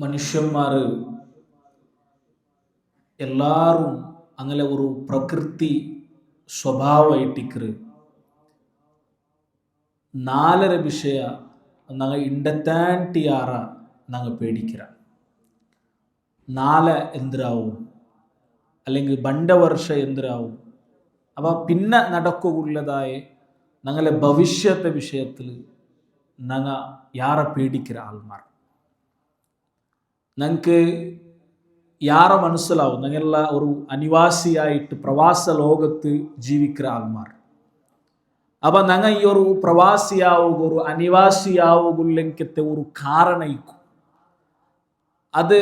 മനുഷ്യന്മാർ എല്ലാവരും അങ്ങനെ ഒരു പ്രകൃതി സ്വഭാവമായിട്ടിക്കറ് നാലര ವಿಷಯ ഞങ്ങൾ ഇണ്ടത്താൻಟಿಯಾರ ഞങ്ങൾ പേടിക്കിற നാളെ എന്തിരാവും അല്ലെങ്കിൽ ബണ്ട വർഷ എന്തിരാവും അപ്പോൾ പിന്നെ നടക്കുകയുള്ളതായ ഞങ്ങളെ ഭവിഷ്യത്തെ വിഷയത്തിൽ ഞങ്ങൾ യാറെ പേടിക്കിற ആൾമാർ ഞങ്ങൾക്ക് യാറെ മനസ്സിലാവും ഞങ്ങളെല്ല ഒരു അനിവാസിയായിട്ട് പ്രവാസ ലോകത്ത് ജീവിക്കുന്ന ആൾമാർ അപ്പം ഞങ്ങൾ ഈ ഒരു പ്രവാസിയാവുക ഒരു അനിവാസിയാവുകത്തെ ഒരു കാരണയിക്കും അത്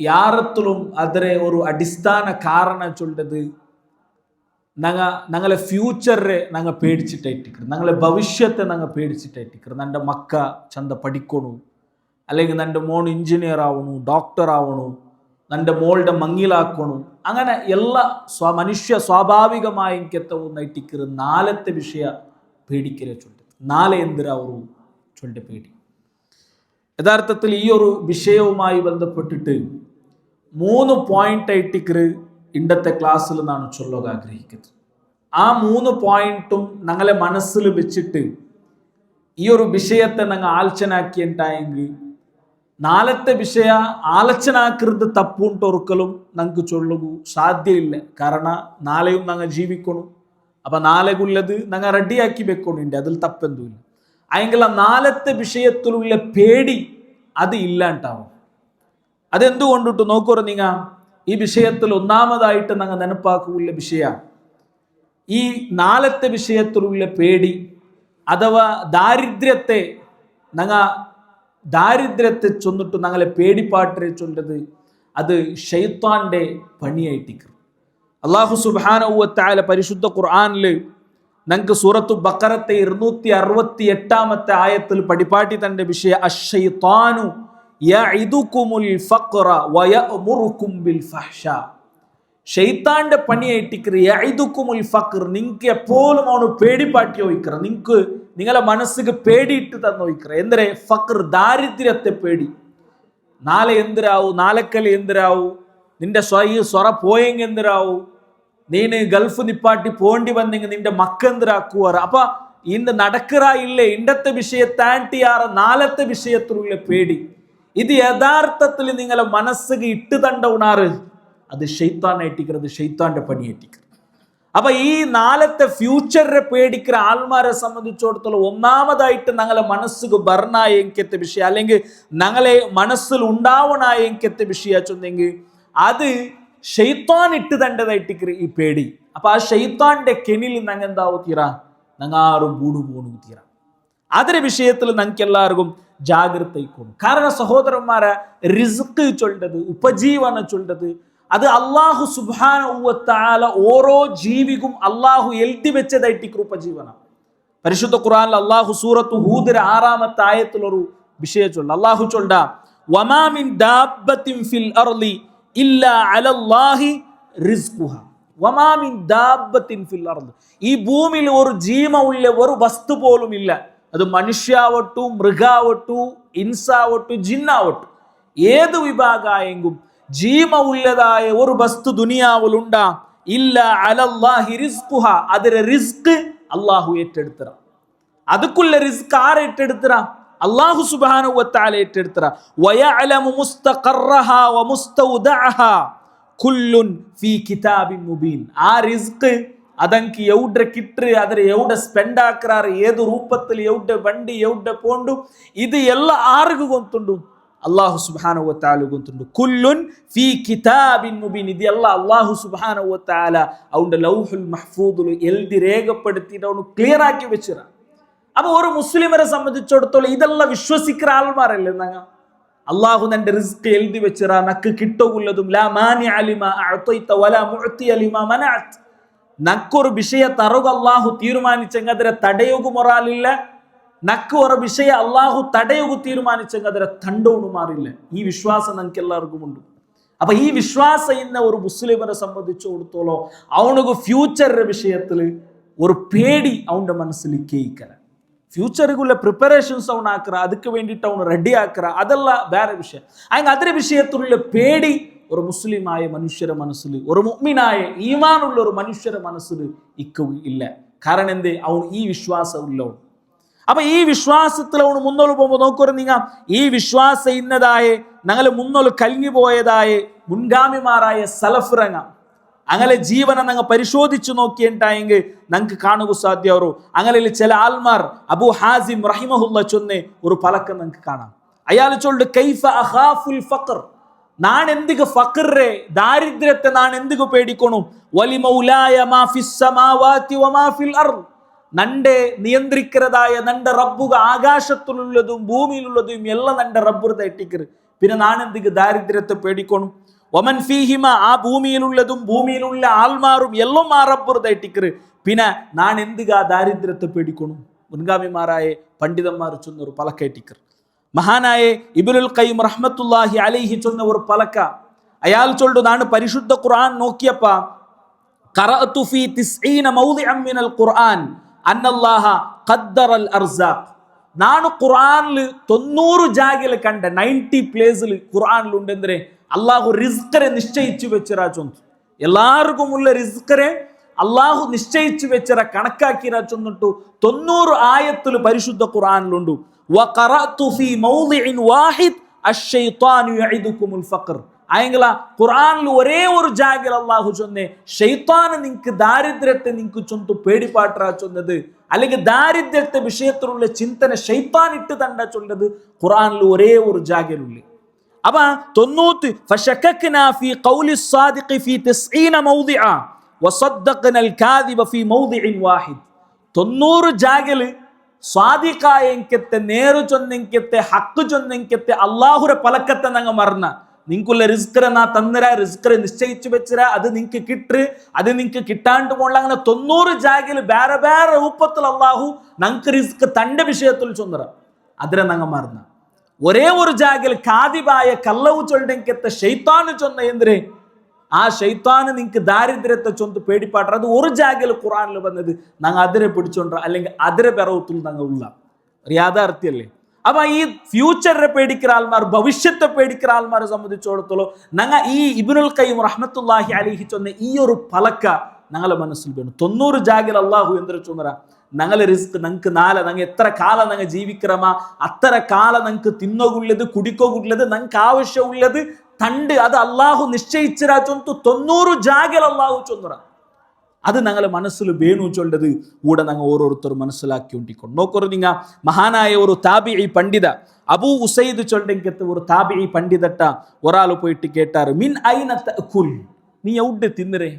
യാറത്തിലും അതിരെ ഒരു അടിസ്ഥാന കാരണം ചൊല്ലത് ഞങ്ങളെ ഫ്യൂച്ചറെ ഞങ്ങൾ പേടിച്ചിട്ടായിട്ടിക്കറ് ഞങ്ങളെ ഭവിഷ്യത്തെ ഞങ്ങൾ പേടിച്ചിട്ടായിട്ടിക്കറ് എൻ്റെ മക്ക ചന്ത പഠിക്കണു അല്ലെങ്കിൽ എൻ്റെ മോൺ എഞ്ചിനീയർ ആവണു ഡോക്ടർ ആവണു എൻ്റെ മോളുടെ മങ്ങിലാക്കണു അങ്ങനെ എല്ലാ മനുഷ്യ സ്വാഭാവികമായ ഒന്നായിട്ടിക്കറ് നാലത്തെ വിഷയ പേടിക്കരെ ചൊല്ലത് നാളെ എന്തിരാവൂ ചൊല്ലിട്ട് പേടി യഥാർത്ഥത്തിൽ ഈ ഒരു വിഷയവുമായി ബന്ധപ്പെട്ടിട്ട് 3 പോയിന്റായിട്ടിക്കറ് ഇന്നത്തെ ക്ലാസ്സിൽ നിന്നാണ് ചൊല്ലുക ആഗ്രഹിക്കുന്നത്. ആ 3 പോയിന്റും ഞങ്ങളെ മനസ്സിൽ വെച്ചിട്ട് ഈ ഒരു വിഷയത്തെ ഞങ്ങൾ ആലോചനാക്കിയിട്ടായെങ്കിൽ നാളത്തെ വിഷയ ആലോചനാക്കരുത് തപ്പുണ്ടൊരുക്കലും ഞങ്ങൾക്ക് ചൊല്ലുകൂ സാധ്യമില്ല. കാരണം നാളെയും ഞങ്ങൾ ജീവിക്കണം. അപ്പം നാളെക്കുള്ളത് ഞങ്ങൾ റെഡിയാക്കി വെക്കണുണ്ട്, അതിൽ തപ്പെന്തുമില്ല. അയെങ്കിൽ ആ നാളത്തെ വിഷയത്തിലുള്ള പേടി അത് ഇല്ലാണ്ടാവും. അതെന്തുകൊണ്ടിട്ട് നോക്കൂ, നിങ്ങൾ ഈ വിഷയത്തിൽ ഒന്നാമതായിട്ട് ഞങ്ങൾ നെനപ്പാക്കുള്ള വിഷയ ഈ നാളത്തെ വിഷയത്തിലുള്ള പേടി അഥവാ ദാരിദ്ര്യത്തെ ചൊന്നിട്ട് ഞങ്ങളെ പേടിപ്പാട്ടിനെ ചൊല്ലത് അത് ഷൈത്താന്റെ പണിയായിട്ടിക്കർ. അല്ലാഹു സുബ്ഹാനഹു വ തആല പരിശുദ്ധ ഖുർആനിൽ ഞങ്ങൾക്ക് സൂറത്തു ബഖറത്തെ 268 ആയത്തിൽ പഠിപ്പാട്ടി തന്റെ വിഷയ അശ്ശൈത്താനു യഇദുകുമുൽ ഫഖറ വയഅമുറുകും ബിൽ ഫഹ്ശാ. ഷൈത്താന്റെ പണിയായിട്ടിക്കർ യഇദുകുമുൽ ഫഖർ. നിങ്ങൾക്ക് എപ്പോഴും അവന് പേടിപ്പാട്ടി വയ്ക്കറ, നിങ്ങൾക്ക് നിങ്ങളെ മനസ്സിക്ക് പേടിയിട്ട് തന്നു വയ്ക്കറ. എന്തരെ ഫഖർ, ദാരിദ്ര്യത്തെ പേടി. നാളെ എന്തിരാവൂ, നാളെക്കല് എന്തിരാവൂ, നിന്റെ സ്വറ പോയെങ്കിൽ എന്തിരാവൂ, നീന് ഗൾഫ് നിപ്പാട്ടി പോണ്ടി വന്നെങ്കിൽ നിന്റെ മക്കെന്തിരാക്കുവാറ. അപ്പൊ ഇന്ന് നടക്കറാ ഇല്ലേ ഇണ്ടത്തെ വിഷയത്താൻട്ടിയാറ നാളത്തെ വിഷയത്തിലുള്ള പേടി. ഇത് യഥാർത്ഥത്തിൽ നിങ്ങളെ മനസ്സിക്ക് ഇട്ട് തണ്ട ഉണാറ് അത് ഷൈത്താനായിട്ടിക്കത്, ഷൈത്താന്റെ പണിയേറ്റിക്കത്. അപ്പൊ ഈ നാളത്തെ ഫ്യൂച്ചറെ പേടിക്കുന്ന ആൾമാരെ സംബന്ധിച്ചിടത്തോളം ഒന്നാമതായിട്ട് ഞങ്ങളെ മനസ്സിക്ക് ബർണായ എങ്കത്തെ വിഷയം അല്ലെങ്കിൽ ഞങ്ങളെ മനസ്സിൽ ഉണ്ടാവണായ എങ്കത്തെ വിഷയ ചൊന്നെങ്കിൽ അത് ഷെയ്ത്താൻ ഇട്ട് തണ്ടതായിട്ടിക്കറ് ഈ പേടി. അപ്പൊ ആ ഷെയ്ത്താന്റെ കെണിൽ ഞങ്ങൾ എന്താവും തീരാ, ഞങ്ങൾ ആരും ബൂട് പോണു തീരാ. അതിന്റെ വിഷയത്തിൽ ഞങ്ങൾക്ക് എല്ലാവർക്കും ജാഗ്രത ആയിക്കോണം. കാരണം സഹോദരന്മാരെ, റിസ്ക് ചൊല്ലത്, ഉപജീവന ചൊല്ലത് അത് അള്ളാഹു സുബ്ഹാനഹു വ തആല ഓരോ ജീവിക്കും അള്ളാഹു എഴുതി വെച്ചതായിട്ടിക്കറ് ഉപജീവനം. പരിശുദ്ധ ഖുർആനിൽ അള്ളാഹു സൂറത്തു ഹൂദിന്റെ 6-ാമത്തെ ആയത്തിൽ ഒരു വിഷയം ചൊല്ല. അള്ളാഹു ചൊല്ല വമാ മിൻ ദാബത്തിൻ ഫിൽ അർളി ഇല്ലാ അലല്ലാഹി റിസ്ഖുഹാ വമാ മിൻ ദാബത്തിൻ ഫിൽ അർളി. ഈ ഭൂമിയിൽ ഒരു ജീവമുള്ള ഒരു വസ്തു പോലും ഇല്ല. അത് മനുഷ്യാവട്ടു, മൃഗാവട്ടു, ഇൻസാവട്ടു, ജിന്നാവട്ടു, ഏത് വിഭാഗമായെങ്കിലും ജീവമുള്ളതായ ഒരു വസ്തു ദുനിയാവിലുണ്ടാ ഇല്ല അലല്ലാഹി റിസ്ഖുഹാ. അതിന്റെ റിസ്ക് അള്ളാഹു ഏറ്റെടുത്തറ. അതുക്കുള്ള റിസ്ക് ആര് ഏറ്റെടുത്തറ? അല്ലാഹു സുബ്ഹാനഹു വ തആല ഏറ്റെടുത്തറ. വയഅലമു മുസ്തഖറഹാ വമുസ്തൗദഅഹാ കുല്ലുൻ ഫീ കിതാബിൻ മുബീൻ. ആ റിസ്ക് അതെനിക്ക് എവിടെ കിട്ടറ്, അതിൽ എവിടെ സ്പെൻഡ് ആക്കാറ്, ഏത് രൂപത്തിൽ എവിടെ വണ്ടി എവിടെ പോണ്ടു, ഇത് എല്ലാ ആർക്ക് ഗൊന്തുണ്ടു? അല്ലാഹു സുബ്ഹാനഹു വ തആല ഗൊന്തുണ്ടു. കുല്ലുൻ ഫീ കിതാബിൻ മുബീൻ. ഇത് എല്ലാം അല്ലാഹു സുബ്ഹാനഹു വ തആല അവന്റെ ലൗഹുൽ മഹ്ഫൂദിൽ എഴുതി രേഖപ്പെടുത്തിയിട്ട് അവന് ക്ലിയർ ആക്കി വെച്ചിറ. അപ്പൊ ഒരു മുസ്ലിമരെ സംബന്ധിച്ചിടത്തോളം ഇതെല്ലാം വിശ്വസിക്കുന്ന ആൾമാരല്ലേ ഞങ്ങൾ. അള്ളാഹു നിന്റെ റിസ്ക് എഴുതി വെച്ചിറ, നക്ക് കിട്ടുള്ളതും ലാ മാനിഅ ലിമാ അഅതൈത വലാ മുഅ്തിയ ലിമാ മനഅത്. നക്കൊരു വിഷയ തറുക അള്ളാഹു തീരുമാനിച്ചെങ്കിൽ അതിരെ തടയുക മൊറാലില്ല. നക്ക് ഒരു വിഷയ അള്ളാഹു തടയുക തീരുമാനിച്ചെങ്കിൽ അതിരെ തണ്ടോണു മാറില്ല. ഈ വിശ്വാസം നമുക്ക് എല്ലാവർക്കും ഉണ്ട്. അപ്പൊ ഈ വിശ്വാസം ഇന്ന ഒരു മുസ്ലിമിനെ സംബന്ധിച്ചിടത്തോളം അവനക്ക് ഫ്യൂച്ചറിന്റെ വിഷയത്തിൽ ഒരു പേടി അവന്റെ മനസ്സിൽ കേൾക്കല. ഫ്യൂച്ചറിക്കുള്ള പ്രിപ്പറേഷൻസ് അവൻ ആക്കുക, അതുക്ക് വേണ്ടിയിട്ട് അവൻ റെഡി ആക്കുക, അതല്ല വേറെ വിഷയം. അങ്ങനെ അതിന്റെ വിഷയത്തിലുള്ള പേടി ഒരു മുസ്ലിമായ മനുഷ്യരെ മനസ്സിൽ, ഒരു മുഅ്മിനായ ഈമാനുള്ള ഒരു മനുഷ്യരെ മനസ്സിൽ ഇല്ല. കാരണം എന്തേ? അവൻ ഈ വിശ്വാസം ഉള്ളവൻ. അപ്പൊ ഈ വിശ്വാസത്തിൽ അവന് മുന്നോട്ട് പോകുമ്പോൾ നോക്കുക, നിങ്ങൾ ഈ വിശ്വാസം ഇന്നതായ ഞങ്ങൾ മുന്നോട്ട് കഴിഞ്ഞു പോയതായ മുൻഗാമിമാരായ സലഫിറങ്ങ അങ്ങനെ ജീവനെ ഞങ്ങൾ പരിശോധിച്ചു നോക്കിയിട്ടായെങ്കിൽ ഞങ്ങൾക്ക് കാണുക സാധ്യവരും. അങ്ങനെ ചില ആൽമാർ അബു ഹാസിം റഹിമഹുല്ല ചൊന്ന് ഒരു പലക്കം ഞങ്ങൾക്ക് കാണാം. അയാൾ ചൊല്ല് കൈഫ അഖാഫുൽ ഫഖർ, നാൻ എന്തിക്ക് ഫഖറെ ദാരിദ്ര്യത്തെ നാൻ എന്തിക്ക് പേടിക്കണം. വലി മൗലായ മാ ഫിസ് സമാവാതി വമാ ഫിൽ അർദ്, നന്റെ നിയന്ത്രിക്കുന്നതായ നന്റെ റബ്ബുക ആകാശത്തിലുള്ളതും ഭൂമിയിലുള്ളതും എല്ലാം നന്റെ റബ്ബുർ തെറ്റിക്കറ്, പിന്നെ നാൻ എന്തിക്ക് ദാരിദ്ര്യത്തെ പേടിക്കണം. ഒമൻ ഫീഹിമ, ആ ഭൂമിയിലുള്ളതും ഭൂമിയിലുള്ള ആൾമാറും എല്ലാം ആ റബ്ബുർ തെറ്റിക്കറ്, പിന്നെ നാൻ എന്തിക്ക് ആ ദാരിദ്ര്യത്തെ പേടിക്കണം. മുൻഗാമിമാരായ പണ്ഡിതന്മാർ ചൊന്ന ഒരു പലക്കേറ്റിക്കർ. മഹാനായ ഇബ്നുൽ ഖയ്യിം റഹ്മത്തുള്ളാഹി അലൈഹി ചൊന്ന ഒരു പലക്ക. അയാൾ ചൊല്ലു, നാണ് പരിശുദ്ധ ഖുർആൻ നോക്കിയപ്പ ഖറഅതു ഫീ 90 മൗദിഅൻ മിനൽ ഖുർആൻ അന്നല്ലാഹ ഖദ്ദറൽ അർസാഖ്. നാണ് ഖുർആനിൽ 90 ജാഗയിൽ കണ്ട 90 പ്ലേസിൽ ഖുർആനിൽ ഉണ്ടെന്തരെ അള്ളാഹു റിസ്കരെ നിശ്ചയിച്ചു വെച്ചരാ ചൊന്നു. എല്ലാവർക്കും ഉള്ള റിസ്കരെ അള്ളാഹു നിശ്ചയിച്ചു വെച്ചര കണക്കാക്കിരാ ചൊന്നിട്ടു 90 ആയത്തിൽ പരിശുദ്ധ ഖുർആനിലുണ്ട്. വഖറഅതു ഫീ മൗദിഇൻ വാഹിദ് അശ്ശൈത്വാനു യഇദുകുമുൽ ഫഖർ. ആയെങ്കില ഖുർആനിൽ ഒരേ ഒരു ജാഗയിൽ അള്ളാഹു ചൊന്നേ ഷൈത്താന് നിങ്ങൾക്ക് ദാരിദ്ര്യത്തെ നിങ്ങൾക്ക് ചൊന്തു പേടിപ്പാട്ടാ ചൊന്നത്, അല്ലെങ്കിൽ ദാരിദ്ര്യത്തെ വിഷയത്തിലുള്ള ചിന്തന ഷൈത്താൻ ഇട്ട് തണ്ട ചൊല്ലത് ഖുർആനിൽ ഒരേ ഒരു ജാഗയിലുള്ളു. അപ്പൊ 90 ഫശക്കക്നാ ഫീ ഖൗലി സ്സാദിഖി ഫീ 90 മൗദിഅ വസദ്ദഖ്നൽ കാദിബ ഫീ മൗദിഇൻ വാഹിദ്. 90 ജാഗയിൽ സ്വാദിഖായ എങ്കത്തെ നേരു ചൊന്നെങ്കത്തെ ഹക്ക് ചൊന്നെങ്കത്തെ അള്ളാഹുരെ പലക്കത്തെ ഞങ്ങൾ മറന്ന നിങ്ങൾക്കുള്ള റിസ്കറെ നാ തന്നര, റിസ്കറെ നിശ്ചയിച്ചു വെച്ചര, അത് നിങ്ങൾക്ക് കിട്ടു, അത് നിങ്ങൾക്ക് കിട്ടാണ്ട് പോകല. അങ്ങനെ 90 ജാഗയിൽ വേറെ വേറെ രൂപത്തിൽ അള്ളാഹു ഞങ്ങൾക്ക് റിസ്ക് തന്റെ വിഷയത്തിൽ ചൊന്നറ, അതിനെ ഞങ്ങൾ മറന്ന. ഒരേ ഒരു ജാഗയിൽ കാദിബായ കല്ലവ് ചൊല്ലെങ്കത്തെ ഷെയ്ത്താന് ചൊന്ന എന്തിരെ ആ ഷെയ്ത്താന് നിങ്ങൾക്ക് ദാരിദ്ര്യത്തെ ചൊന്ത് പേടിപ്പാട്ട, അത് ഒരു ജാഗയിൽ ഖുർആനിൽ വന്നത് ഞങ്ങൾ അതിരെ പിടിച്ചോണ്ട, അല്ലെങ്കിൽ അതിരെ പിറവത്തിൽ ഞങ്ങൾ ഉള്ള ഒരു യാഥാർത്ഥ്യല്ലേ. അപ്പൊ ഈ ഫ്യൂച്ചറെ പേടിക്കുന്ന ആൾമാർ, ഭവിഷ്യത്തെ പേടിക്കുന്ന ആൾമാരെ സംബന്ധിച്ചിടത്തോളം ഞങ്ങൾ ഈ ഇബ്നുൽ ഖയ്യിം റഹ്മത്തുള്ളാഹി അലൈഹി ചൊന്ന ഈ ഒരു പലക്ക ഞങ്ങളെ മനസ്സിൽ വേണം. 90 ജാഗയിൽ അള്ളാഹു എന്തൊരു ചൊന്നറ ഞങ്ങളെ റിസ്ക് ഞങ്ങൾക്ക് നാളെ ഞങ്ങൾ എത്ര കാലം ഞങ്ങൾ ജീവിக்கிறമാ അത്ര കാലം ഞങ്ങൾക്ക് തിന്നോകുള്ളത് കുടിക്കോകുള്ളത് ഞങ്ങൾക്ക് ആവശ്യമുള്ളത് തണ്ട് അത് അള്ളാഹു നിശ്ചയിച്ചിരാ ചൊന്തു 90 ജാഗയിൽ അള്ളാഹു ചൊന്നറ. അത് ഞങ്ങളെ മനസ്സിൽ വേണു ചൊല്ലത് കൂടെ ഞങ്ങൾ ഓരോരുത്തരും മനസ്സിലാക്കിക്കൊണ്ടിരിക്കണം. നോക്കൊരു നിങ്ങൾ മഹാനായ ഒരു താബിഈ പണ്ഡിത അബൂ ഉസൈദ് ചൊല്ലെങ്കത്തെ ഒരു താബിഈ പണ്ഡിതട്ട ഒരാൾ പോയിട്ട് കേട്ടാറ്, മിൻ ഐന തഅകുൽ, നീ എവിടെ തിന്നരേ,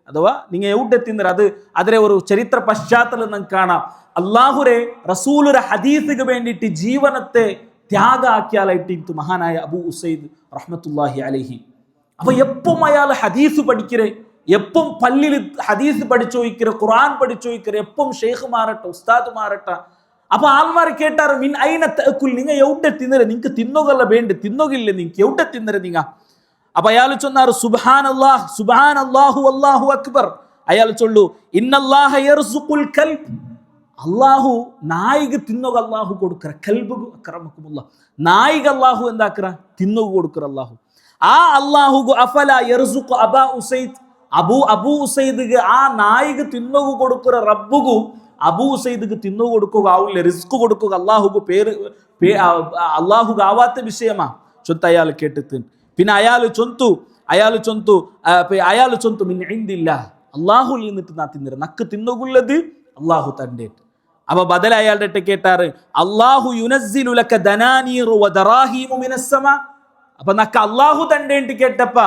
അഥവാ നിങ്ങൾ എവിടെ തിന്നര. അത് അതിലെ ഒരു ചരിത്ര പശ്ചാത്തലം നമുക്ക് കാണാം. അള്ളാഹുരെ റസൂലുരെ ഹദീസിന് വേണ്ടിയിട്ട് ജീവനത്തെ ത്യാഗാക്കിയാലായിട്ട് മഹാനായ അബൂ ഉസൈദ് റഹ്മത്തുള്ളാഹി അലൈഹി. അപ്പൊ എപ്പം അയാൾ ഹദീസ് പഠിക്കരേ, എപ്പം പള്ളിയിൽ ഹദീസ് പഠിച്ചു വയ്ക്കര, ഖുർആൻ പഠിച്ചു വയ്ക്കര, എപ്പം ഷെയ്ഖുമാരട്ട ഉസ്താദുമാരട്ട. അപ്പൊ ആൾമാർ കേട്ടാറ്, മിൻ ഐന തഅകുൽ, നിങ്ങൾ എവിടെ തിന്നര, നിങ്ങൾക്ക് തിന്നുകല്ല വേണ്ട, തിന്നുകില്ല നിങ്ങൾക്ക് എവിടെ തിന്നര നിങ്ങൾ. അപ്പൊ അയാൾ ചൊന്നാറ് സുബ്ഹാനല്ലാഹ് സുബ്ഹാനല്ലാഹു അല്ലാഹു അക്ബർ. അയാൾ ചൊല്ലു ഇന്നല്ലാഹ യർസുഖുൽ കൽബ്, അള്ളാഹു നായിക തിന്നുക അള്ളാഹു കൊടുക്കറ, കൽബ് അക്രമക്കുമുള്ള നായിക അള്ളാഹു എന്താക്കറ തിന്നുക കൊടുക്കറ അള്ളാഹു. ആ അള്ളാഹു അഫല യർസുഖു അബാ ഉസൈദ്, അബൂ ഉസൈദ് ആ നായിക തിന്നുക കൊടുക്കറ റബ്ബുകു അബൂ ഉസൈദ് തിന്നുക കൊടുക്കുക ആവില്ല, റിസ്ക് കൊടുക്കുക അള്ളാഹുക്ക് പേര് അള്ളാഹുക്ക് ആവാത്ത വിഷയമാ ചൊത്ത അയാൾ കേട്ടിട്ട്. പിന്നെ അയാൾ ചൊന്തു മിൻ ഇൻദില്ലാഹ്, അള്ളാഹുൽ നിന്നിട്ട് നാ തിന്നര, നക്ക് തിന്നുകുള്ളത് അള്ളാഹു തന്റെ. അപ്പൊ ബദൽ അയാളുടെ കേട്ടാറ് അള്ളാഹു യുനസ്സിലു ലക ദനാനീറു വദറാഹീമു മിനസ് സമാ. അപ്പൊ നക്ക് അള്ളാഹു തന്റെ കേട്ടപ്പ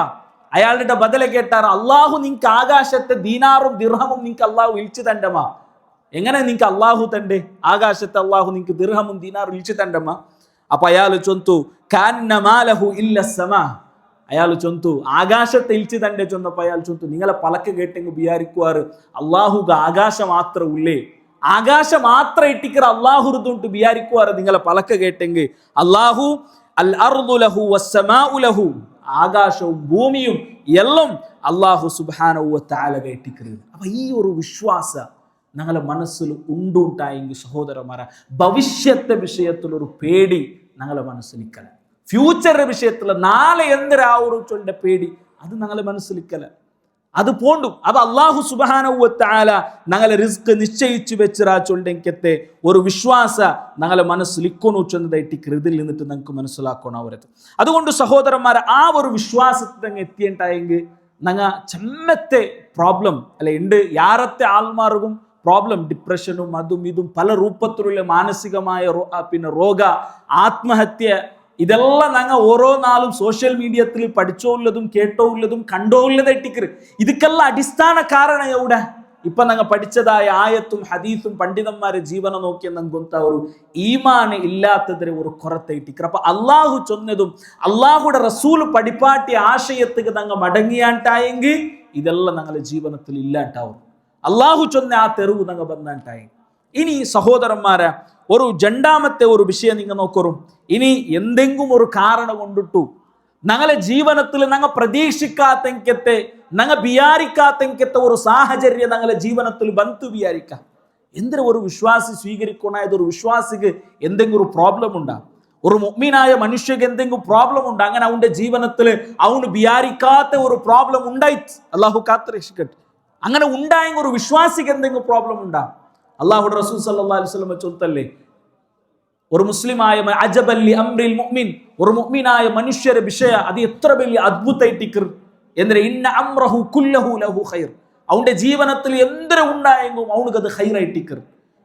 അയാളുടെ ബദല കേട്ടാറ് അള്ളാഹു നിനക്ക് ആകാശത്തെ ദീനാറും ദിർഹമും നിനക്ക് അള്ളാഹു ഇൽച്ചു തണ്ടമാ. എങ്ങനെ നിനക്ക് അള്ളാഹു തന്റെ ആകാശത്തെ അള്ളാഹു നിനക്ക് ദിർഹമും ദീനാറും ഇൽച്ചു തണ്ടമാ. അപ്പൊ അയാൾ ചൊന്തു കാന്ന മാലഹു ഇല്ല സമാ. അയാൾ ചൊന്തു ആകാശത്തെ ഇൽച്ചു തന്റെ ചൊന്നപ്പോ അയാൾ ചൊന്തു നിങ്ങളെ പലക്ക് കേട്ടെങ്കിൽ വിചാരിക്കുവാറ് അള്ളാഹുക്ക് ആകാശം മാത്രം ഉള്ളേ, ആകാശം മാത്രം ഇട്ടിക്കറ അള്ളാഹുറുതുണ്ട് വിചാരിക്കുവാറ് നിങ്ങളെ പലക്ക് കേട്ടെങ്കിൽ. അള്ളാഹു അൽ അർദു ലഹു വസ്സമാഉ ലഹു, ആകാശവും ഭൂമിയും എല്ലാം അള്ളാഹു സുബ്ഹാനഹു വ തആല കേട്ടിക്കരുത്. അപ്പൊ ഈ ഒരു വിശ്വാസ ഞങ്ങളെ മനസ്സിൽ ഉണ്ടുണ്ടായെങ്കിൽ സഹോദരന്മാരെ ഭവിഷ്യത്തെ വിഷയത്തിൽ ഒരു പേടി ഞങ്ങളെ മനസ്സിലിക്കല. ഫ്യൂച്ചറിന്റെ വിഷയത്തിൽ നാളെ എന്തൊരാവരും ചൊല്ലിന്റെ പേടി അത് ഞങ്ങളെ മനസ്സിലിക്കല. അത് പോണ്ടും. അപ്പൊ അല്ലാഹു സുബ്ഹാനഹു വ തആല ഞങ്ങളെ റിസ്ക് നിശ്ചയിച്ചു വെച്ചിരാ ചൊല്ലിക്കത്തെ ഒരു വിശ്വാസ ഞങ്ങളെ മനസ്സിലിക്കൊന്നു ചെന്നതായിട്ട് ഇതിൽ നിന്നിട്ട് ഞങ്ങൾക്ക് മനസ്സിലാക്കണം അവരത്. അതുകൊണ്ട് സഹോദരന്മാരെ ആ ഒരു വിശ്വാസത്തിൽ എത്തിയിട്ടായെങ്കിൽ ഞങ്ങ ചെമ്മത്തെ പ്രോബ്ലം അല്ലെ ഉണ്ട് യാരത്തെ ആൾമാർക്കും പ്രോബ്ലം ഡിപ്രഷനും അതും ഇതും പല രൂപത്തിലുള്ള മാനസികമായ പിന്നെ രോഗ ആത്മഹത്യ ഇതെല്ലാം ഞങ്ങൾ ഓരോ നാളും സോഷ്യൽ മീഡിയത്തിൽ പഠിച്ചോല്ലതും കേട്ടോല്ലതും കണ്ടോല്ലതായിട്ടിക്കറ്. ഇതിക്കെല്ലാം അടിസ്ഥാന കാരണം എവിടെ ഇപ്പൊ ഞങ്ങൾ പഠിച്ചതായ ആയത്തും ഹദീസും പണ്ഡിതന്മാരെ ജീവന നോക്കിയ ഞങ്ങൾക്ക് ഒരു ഈമാൻ ഇല്ലാത്തതിന് ഒരു കുറത്തായിട്ടിക്കറ്. അപ്പൊ അള്ളാഹു ചൊന്നതും അള്ളാഹുടെ റസൂൽ പടിപ്പാട്ടിയ ആശയത്തിക്ക് ഞങ്ങൾ മടങ്ങിയാണ്ടായെങ്കിൽ ഇതെല്ലാം ഞങ്ങളുടെ ജീവനത്തിൽ ഇല്ലാണ്ടാവും. അള്ളാഹു ചൊന്ന ആ തെരുവ് ഞങ്ങൾ ബന്ധാണ്ടായി. ഇനി സഹോദരന്മാരെ ഒരു രണ്ടാമത്തെ ഒരു വിഷയം നിങ്ങൾ നോക്കറും. ഇനി എന്തെങ്കിലും ഒരു കാരണം കൊണ്ടിട്ടു ഞങ്ങളെ ജീവനത്തിൽ ഞങ്ങൾ പ്രതീക്ഷിക്കാത്തെങ്കത്തെ ഞങ്ങൾ വിചാരിക്കാത്തെങ്കത്തെ ഒരു സാഹചര്യം ഞങ്ങളെ ജീവനത്തിൽ ബന്ധു വിചാരിക്കാം. എന്തിനും ഒരു വിശ്വാസി സ്വീകരിക്കണായത് ഒരു വിശ്വാസിക്ക് എന്തെങ്കിലും ഒരു പ്രോബ്ലം ഉണ്ടാകും. ഒരു മുഅ്മിനായ മനുഷ്യക്ക് എന്തെങ്കിലും പ്രോബ്ലം ഉണ്ട്. അങ്ങനെ അവന്റെ ജീവിതത്തിൽ അവന് വിചാരിക്കാത്ത ഒരു പ്രോബ്ലം ഉണ്ടായിട്ട് അള്ളാഹു കാത്തുരക്ഷിക്കട്ടെ. അങ്ങനെ ഉണ്ടായെങ്കിൽ ഒരു വിശ്വാസിക്ക് എന്തെങ്കിലും പ്രോബ്ലം ഉണ്ടാകും. അള്ളാഹുടെ റസൂൽ സല്ലല്ലാഹു അലൈഹി വസല്ലം ചൊല്ലല്ലേ ഒരു മുസ്ലിമായ അജബല്ലി അംറിൽ മുഅ്മിൻ ഒരു മുഅ്മിനായ മനുഷ്യരെ വിഷയ അത് എത്ര വലിയ അദ്ഭുതമായിട്ടിക്കർ എന്തിനാ ഇന്ന അംറഹു കുല്ലഹു ലഹു ഖൈർ അവന്റെ ജീവിതത്തിൽ എന്തൊരു ഉണ്ടായെങ്കിലും അവനുക്ക് അത് ഖൈറായിട്ടിക്കർ.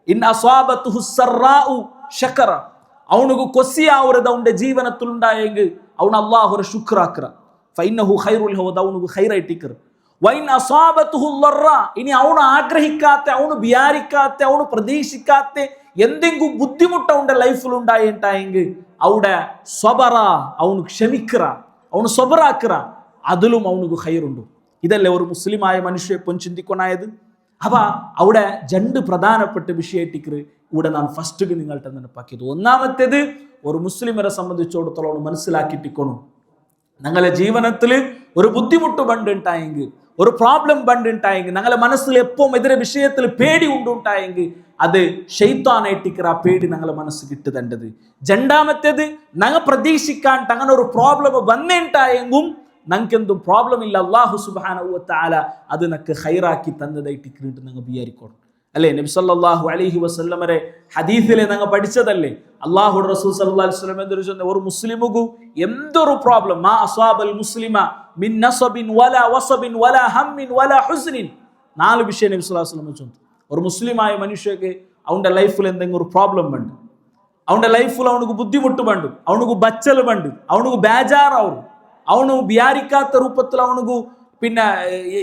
ഇൻ അസ്വാബത്തുഹു സറാഉ ശകറ അവനുക്ക് കൊസിയാവരുത് അവന്റെ ജീവിതത്തിൽ ഉണ്ടായെങ്കിൽ അവൻ അല്ലാഹുവിനെ ശുക്രാക്കറ ഫഇന്നഹു ഖൈറുൽ ലഹു അവനുക്ക് ഖൈറായിട്ടിക്കർ. വൈൻ അസ്വാബത്തുഹു ലറ ഇനി അവന് ആഗ്രഹിക്കാത്ത അവന് വിചാരിക്കാത്ത അവന് പ്രതീക്ഷിക്കാത്ത എന്തെങ്കിലും ബുദ്ധിമുട്ട് അവന്റെ ലൈഫിൽ ഉണ്ടായിട്ടായെങ്കിൽ അവിടെ സ്വബറ അവന് ക്ഷമിക്കറ അവന് സ്വബറാക്കറ അതിലും അവനുക്ക് ഖൈറുണ്ട്. ഇതല്ലേ ഒരു മുസ്ലിമായ മനുഷ്യ ഇപ്പം ചിന്തിക്കൊണ്ടായത്. അപ്പൊ അവിടെ രണ്ട് പ്രധാനപ്പെട്ട വിഷയത്തിക്ക് ഇവിടെ ഞാൻ ഫസ്റ്റ് നിങ്ങളുടെ നെനപ്പാക്കിയത്. ഒന്നാമത്തേത് ഒരു മുസ്ലിമരെ സംബന്ധിച്ചിടത്തോളം മനസ്സിലാക്കിട്ടിക്കണം ഞങ്ങളെ ജീവിതത്തിൽ ഒരു ബുദ്ധിമുട്ട് പണ്ടുണ്ടായെങ്കിൽ ഒരു പ്രോബ്ലം പണ്ടുണ്ടായെങ്കിൽ ഞങ്ങളെ മനസ്സിൽ എപ്പോൾ ഇതിന്റെ വിഷയത്തിൽ പേടി ഉണ്ടുണ്ടായെങ്കിൽ അത് ഷെയ്ത്താനായിട്ടിക്കറ ആ പേടി ഞങ്ങളെ മനസ്സ് കിട്ടുതേണ്ടത്. രണ്ടാമത്തേത് ഞങ്ങൾ പ്രതീക്ഷിക്കാൻ അങ്ങനെ ഒരു പ്രോബ്ലം വന്നിട്ടായെങ്കും ഞങ്ങൾക്ക് എന്തും പ്രോബ്ലം ഇല്ല അല്ലാഹു സുബ്ഹാനഹു വ തആല അത് നക്ക് ഖൈറാക്കി തന്നതായിട്ടിട്ട് ഞങ്ങൾ വിചാരിക്കണം. അല്ലേ നബി സല്ലല്ലാഹു അലൈഹി വസല്ലമരെ ഹദീസിലെ ഞങ്ങൾ പഠിച്ചതല്ലേ അല്ലാഹുവിന്റെ റസൂൽ സല്ലല്ലാഹു അലൈഹി വസല്ലം എന്തൊരു ഒരു മുസ്ലിമുകു എന്തൊരു പ്രോബ്ലം മാ അസ്വാബൽ മുസ്ലിമ മിൻ നസബിൻ വലാ വസബിൻ വലാ ഹമ്മിൻ വലാ ഹുസ്നിൻ നാല് വിഷയം നബി സല്ലല്ലാഹു അലൈഹി വസല്ലം ചൊന്നു. ഒരു മുസ്ലിമായ മനുഷ്യക്ക് അവന്റെ ലൈഫിൽ എന്തെങ്കിലും ഒരു പ്രോബ്ലം ഉണ്ട് അവന്റെ ലൈഫിൽ അവനുക്ക് ബുദ്ധിമുട്ട് പണ്ട് അവനുക്ക് ബച്ചൽ പണ്ട് അവനുക്ക് ബേജാറാവും അവನು വിചാരിക്കാത്ത രൂപത്തിൽ അവനുക്ക് പിന്നെ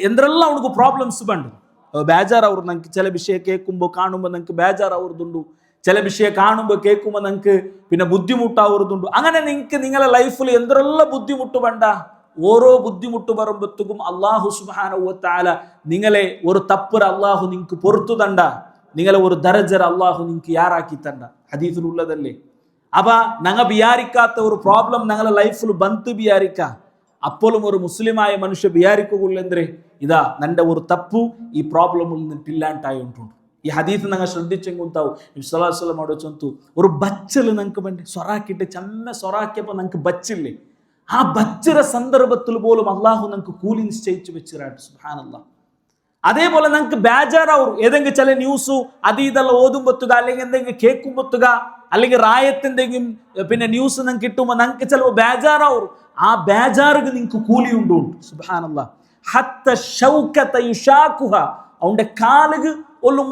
എന്തെല്ലാം അവനുക്ക് പ്രോബ്ലംസ് പണ്ട് ബേജാറാവും. നമുക്ക് ചില വിഷയം കേൾക്കുമ്പോൾ കാണുമ്പോൾ നമുക്ക് ബേജാറാവുന്നുണ്ട്. ചില വിഷയം കാണുമ്പോൾ കേൾക്കുമ്പോൾ നിങ്ങൾക്ക് പിന്നെ ബുദ്ധിമുട്ടാവുന്നുണ്ട്. അങ്ങനെ നിങ്ങൾക്ക് നിങ്ങളെ ലൈഫിൽ എന്തെല്ലാം ബുദ്ധിമുട്ട് വേണ്ട ഓരോ ബുദ്ധിമുട്ട് വരുമ്പോഴത്തേക്കും അല്ലാഹു സുബ്ഹാനഹു വ തആല നിങ്ങളെ ഒരു തപ്പുര അല്ലാഹു നിങ്ങൾക്ക് പുറത്തു തണ്ട നിങ്ങളെ ഒരു ദരജര അല്ലാഹു നിങ്ങൾക്ക് യാറാക്കി തണ്ട ഹദീസിലുള്ളതല്ലേ. അപ്പൊ ഞങ്ങൾ വിചാരിക്കാത്ത ഒരു പ്രോബ്ലം ഞങ്ങളെ ലൈഫിൽ ബന്ധു വിചാരിക്കാം. അപ്പോഴും ഒരു മുസ്ലിമായ മനുഷ്യ വിചാരിക്കുകയുള്ളെന്തേ ഇതാ നന്റെ ഒരു തപ്പു ഈ പ്രോബ്ലമിൽ നിന്നിട്ടില്ലാണ്ടായി ഉണ്ടുണ്ട്. ഈ ഹദീസ് ഞങ്ങൾ ശ്രദ്ധിച്ചെങ്കുണ്ടാവും നബി സല്ലല്ലാഹു അലൈഹി വസല്ലം അവിടെ ചൊന്നു ഒരു ബച്ചൽ ഞങ്ങൾക്ക് വേണ്ടി സൊറാക്കിട്ട് ചമ്മ സൊറാക്കിയപ്പോൾ ഞങ്ങൾക്ക് ബച്ചില്ലേ ആ ബച്ചിര സന്ദർഭത്തിൽ പോലും അള്ളാഹു ഞങ്ങൾക്ക് കൂലി നിശ്ചയിച്ചു വെച്ചിരാട്ട് സുബ്ഹാനല്ലാഹ്. അതേപോലെ ഞങ്ങൾക്ക് ബേജാറാവും ഏതെങ്കിലും ചില ന്യൂസു അത് ഇതെല്ലാം ഓതുമ്പത്തുക അല്ലെങ്കിൽ എന്തെങ്കിലും കേൾക്കുമ്പത്തുക അല്ലെങ്കിൽ റായത്തെന്തെങ്കിലും പിന്നെ ന്യൂസ് ഞങ്ങൾക്ക് കിട്ടുമ്പോൾ ഞങ്ങൾക്ക് ചിലപ്പോൾ ബേജാറാവും. ആ ബേജാറുക്ക് നിങ്ങൾക്ക് കൂലി ഉണ്ടു സുബ്ഹാനല്ലാഹ്. ഹത്ത ശൗകത യുശാഖുഹ അവന്റെ കാലുക്ക് ഒരു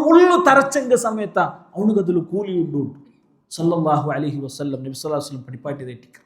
മുള്ളു തറച്ചെങ്ക സമയത്ത അവനുക്ക് അതിൽ കൂലി ഉണ്ടു സല്ലല്ലാഹു അലൈഹി വസല്ലം നബി സല്ലല്ലാഹു അലൈഹി വസല്ലം പഠിപ്പാട്ടി തെറ്റിക്ക.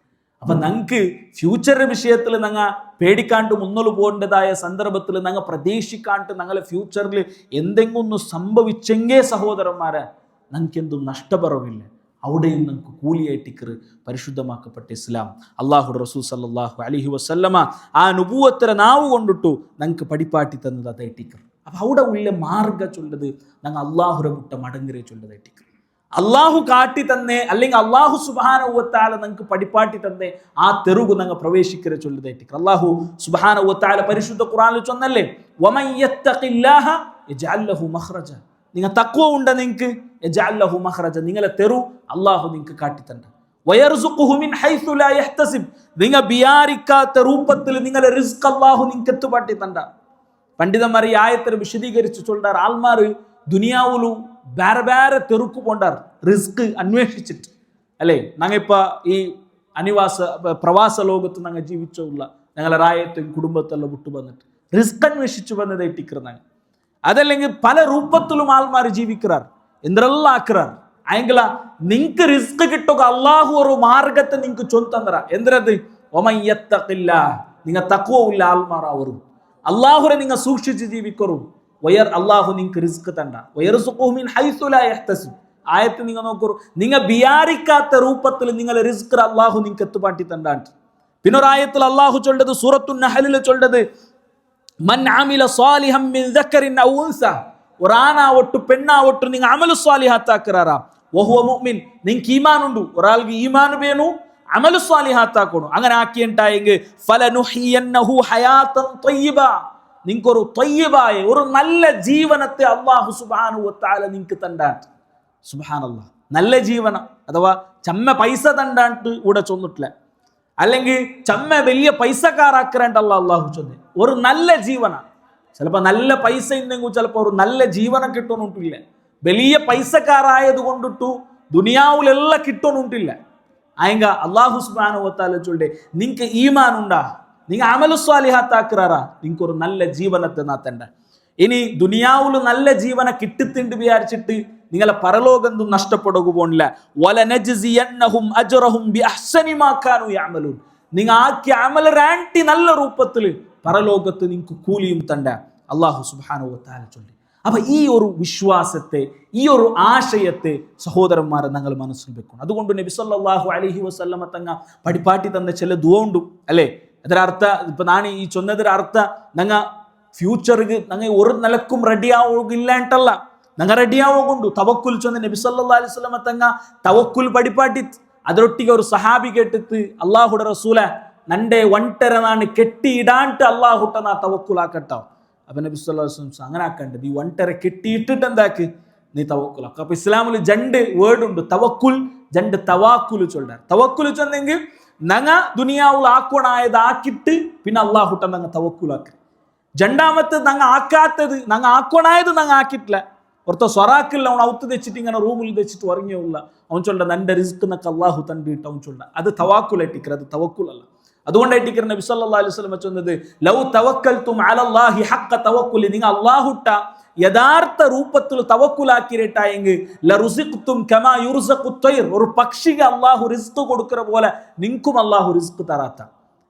അപ്പൊ ഞങ്ങൾക്ക് ഫ്യൂച്ചറിന്റെ വിഷയത്തിൽ ഞങ്ങൾ പേടിക്കാണ്ട് മുന്നോട്ട് പോകേണ്ടതായ സന്ദർഭത്തിൽ ഞങ്ങൾ പ്രതീക്ഷിക്കാണ്ട് ഞങ്ങളെ ഫ്യൂച്ചറിൽ എന്തെങ്കിലും ഒന്ന് സംഭവിച്ചെങ്കേ സഹോദരന്മാരെ ഞങ്ങൾക്ക് എന്തും നഷ്ടപറവില്ല. അവിടെയും ഞങ്ങൾക്ക് കൂലിയായിട്ടിക്കറ് പരിശുദ്ധമാക്കപ്പെട്ട ഇസ്ലാം അല്ലാഹുവിന്റെ റസൂൽ സല്ലല്ലാഹു അലൈഹി വസല്ലമ ആ നുബുവത്തിനെ നാവ് കൊണ്ടിട്ടു ഞങ്ങൾക്ക് പഠിപ്പാട്ടി തന്നത് അതായിട്ടിക്കറ്. അപ്പൊ അവിടെ ഉള്ള മാർഗ ചൊല്ലത് ഞങ്ങൾ അല്ലാഹുരെ മുട്ട മടങ്ങരെ ചൊല്ലതായിട്ടിക്കറ്. അള്ളാഹു കാട്ടി തന്നെ അല്ലെങ്കിൽ അള്ളാഹു സുബ്ഹാനഹു വ തആല നിങ്ങൾക്ക് പഠിപ്പാട്ടി തന്നെ ആ തെരുവ് ഞങ്ങൾ പ്രവേശിക്കരെ ചൊല്ലതായിട്ടിക്കറ്. അള്ളാഹു സുബ്ഹാനഹു വ തആല പരിശുദ്ധ ഖുർആനിൽ ചൊന്നല്ലേ വമൻ യത്തഖില്ലാഹ യജ്അൽ ലഹു മഖ്റജ. നിങ്ങൾ തഖ്വ ഉണ്ട് നിങ്ങൾക്ക്, യജ്അൽ ലഹു മഖ്റജ, നിങ്ങളെ തെരു അല്ലാഹു നിങ്ങൾക്ക് കാട്ടിത്തണ്ട. വയർസുഖുഹു മിൻ ഹൈസു ലാ യഹ്തസിബ്, നിങ്ങൾ വിചാരിക്കാത്ത രൂപത്തിൽ നിങ്ങളെ റിസ്ക് അല്ലാഹു നിങ്ങൾക്ക് എത്തുപാട്ടി തണ്ട. പണ്ഡിതന്മാർ ഈ ആയത്തിനെ വിശദീകരിച്ചു ചൊല്ലാർ, ആൾമാർ ദുനിയാവുലു വേറെ വേറെ തെറുക്ക് പോണ്ടാർ റിസ്ക് അന്വേഷിച്ചിട്ട് അല്ലേ. ഞങ്ങളിപ്പ ഈ പ്രവാസ ലോകത്ത് ഞങ്ങൾ ജീവിച്ചുള്ള ഞങ്ങളെ റായത്തും കുടുംബത്തെല്ലാം വിട്ടു വന്നിട്ട് റിസ്ക് അന്വേഷിച്ചു വന്നതായിട്ടിരിക്കുന്ന, അതല്ലെങ്കിൽ പല രൂപത്തിലും ആൾമാർ ജീവിക്കാർ, എന്തെല്ലാം ആക്കാർ. അയെങ്കില നിങ്ങക്ക് റിസ്ക് കിട്ടുക അള്ളാഹു ഒരു മാർഗത്തെ നിങ്ങക്ക് ചൊന്തര. എന്തിനത്? ഒമയ്യത്തക്കില്ല, നിങ്ങൾ തഖ്വയുള്ള ആൾമാറാവരും, അള്ളാഹുരെ നിങ്ങൾ സൂക്ഷിച്ച് ജീവിക്കറും. അള്ളാഹു നിങ്ങൾക്ക് റിസ്ക് തണ്ട. വയർസുഖുഹു മിൻ ഹൈസു ലാ യഹ്തസിബ്, ആയത്ത് നിങ്ങൾ നോക്കൂ, നിങ്ങൾ വിചാരിക്കാത്ത രൂപത്തിൽ നിങ്ങളെ റിസ്ക് അള്ളാഹു നിങ്ങൾക്ക് എത്തുപാട്ടി തണ്ടാണ്ട്. പിന്നൊരായത്തിൽ അള്ളാഹു ചൊല്ലത് സൂറത്തു നഹലിൽ ചൊല്ലത്, മൻ അമില സ്വാലിഹൻ മിൻ ദക്കറിൻ ഔ ഉൻസ, ഒരാണാവട്ടു പെണ്ണാവട്ടു നിങ്ങൾ അമലു സ്വാലിഹാത്താക്കാറാ, വഹുവ മുഅ്മിൻ, നിങ്ങൾക്ക് ഈമാൻ ഉണ്ട്, ഒരാൾക്ക് ഈമാൻ വേണു, അമലു സ്വാലിഹാത്താക്കണു. അങ്ങനെ ആക്കിയിട്ടായെങ്കിൽ ഫലനുഹിയന്നഹു ഹയാതൻ ത്വയ്യിബ, നിങ്ങൾക്കൊരു ത്വയ്യിബായ ഒരു നല്ല ജീവനത്തെ അല്ലാഹു സുബ്ഹാനഹു വ തആല നിങ്ങൾക്ക് തണ്ടാണ്ട്. സുബ്ഹാനല്ലാഹ്, നല്ല ജീവന അഥവാ ചമ്മ പൈസ തണ്ടാണ്ട് ഇവിടെ ചൊന്നിട്ടില്ല, അല്ലെങ്കിൽ ചമ്മ വലിയ പൈസക്കാരാക്കറേണ്ടല്ല അള്ളാഹു ചൊന്നെ, ഒരു നല്ല ജീവന. ചിലപ്പോൾ നല്ല പൈസ ഉണ്ടെങ്കിൽ ചിലപ്പോൾ ഒരു നല്ല ജീവനം കിട്ടുന്നുണ്ടില്ല. വലിയ പൈസക്കാരായത് കൊണ്ടിട്ടു ദുനിയാവിലെല്ലാം കിട്ടുന്നുണ്ടില്ല. ആയെങ്ക അള്ളാഹു സുബ്ഹാനഹു വ തആല ചൊല്ലെ, നിങ്ങൾക്ക് ഈമാൻ ഉണ്ടാ, നിങ്ങൾ അമലു സ്വാലിഹാത്താക്കാറാ, നിങ്ങൾക്ക് ഒരു നല്ല ജീവനത്തെ നാത്തണ്ട. ഇനി ദുനിയാവില് നല്ല ജീവന കിട്ടിത്തിണ്ട് വിചാരിച്ചിട്ട് നിങ്ങളെ പരലോകന്തും നഷ്ടപ്പെടുക പോണില്ല. വലനജ്സിയന്നഹും അജ്റഹും ബിഅഹ്സനി മാ കാനൂ യഅമലൂൻ, നിങ്ങൾ ആക്കിയ അമലരാണ്ടി നല്ല രൂപത്തിൽ പരലോകത്ത് നിങ്ങൾക്ക് കൂലിയും തണ്ട അല്ലാഹു സുബ്ഹാനഹു വ തആല ചൊല്ലി. അപ്പൊ ഈ ഒരു വിശ്വാസത്തെ, ഈ ഒരു ആശയത്തെ സഹോദരന്മാരെ ഞങ്ങൾ മനസ്സിൽ വെക്കണം. അതുകൊണ്ട് നബി സല്ലല്ലാഹു അലൈഹി വസല്ലമ തങ്ങ പഠിപ്പാട്ടി തന്ന ചില ദുആ ഉണ്ട് അല്ലേ. അതിനർത്ഥ ഇപ്പൊ ഞാൻ ഈ ചൊന്നതിന്റെ അർത്ഥ ഞങ്ങ ഫ്യൂച്ചർക്ക് ഞങ്ങൾ ഒരു നിലക്കും റെഡി ആവുകയില്ലാണ്ടല്ല, ഞങ്ങൾ റെഡി ആവുകൊണ്ടു. തവക്കുൽ ചൊന്ന നബി സല്ലല്ലാഹു അലൈഹി വസല്ലമ തങ്ങ തവക്കുൽ പഠിപ്പാട്ടി അതിരൊട്ടിಗೆ ഒരു സഹാബി കേട്ടിട്ട്, അള്ളാഹുടെ റസൂല നന്റെ ഒಂಟರ ನಾನು കെട്ടിയിടാണ്ട് അള്ളാഹുട്ട നാ തവക്കുൽ ആക്കട്ടോ. അപ്പൊ നബി സല്ലല്ലാഹു അലൈഹി വസല്ലം അങ്ങനെ ആക്കണ്ട, നീ ഒಂಟರ കെട്ടിയിട്ടിട്ട് എന്താക്ക് നീ തവക്കുൽ ആക്ക. അപ്പൊ ഇസ്ലാമിൽ രണ്ട് വേർഡ് ഉണ്ട്, തവക്കുൽ, രണ്ട് തവാക്കുൽ ചൊല്ലാർ. തവക്കുൽ ചൊന്നെങ്കിൽ ഞങ്ങ ദുനിയാവുൽ ആക്കണായത് ആക്കിട്ട് പിന്നെ അള്ളാഹുട്ട ഞങ്ങ തവക്കുലാക്കി. രണ്ടാമത്തെ ഞങ്ങ ആക്കാത്തത്, ഞങ്ങ ആക്കണായത് ഞങ്ങ ആക്കിട്ടില്ല. ഒരത്ത സ്വറാക്കില്ല, അവൻ ഔത്ത് തെച്ചിട്ട് ഇങ്ങനെ റൂമിൽ തെച്ചിട്ട് ഉറങ്ങിയുള്ള അവൻ ചൊല്ല നന്റെ റിസ്ക് എന്നൊക്കെ അള്ളാഹു തണ്ടിട്ട് അവൻ ചൊല്ല, അത് തവാക്കുലായിട്ടിക്കർ, അത് തവക്കുലല്ല. അതുകൊണ്ടായിട്ടിക്കർ നബി സല്ലല്ലാഹു അലൈഹി വസല്ലം ചൊന്നത്, ലൗ തവക്കൽതും അലല്ലാഹി ഹഖ്ക തവക്കുലി, നിങ്ങൾ അള്ളാഹുട്ട യഥാർത്ഥ രൂപത്തിൽ തവക്കുലാക്കിയിട്ടായെങ്കിൽ ലറുസിഖ്തും കമാ യുർസഖു ത്വയ്ർ, ഒരു പക്ഷിക്ക് അള്ളാഹു റിസ്ക് കൊടുക്കുന്ന പോലെ നിങ്ങൾക്കും അള്ളാഹു റിസ്ക് തരാത്ത.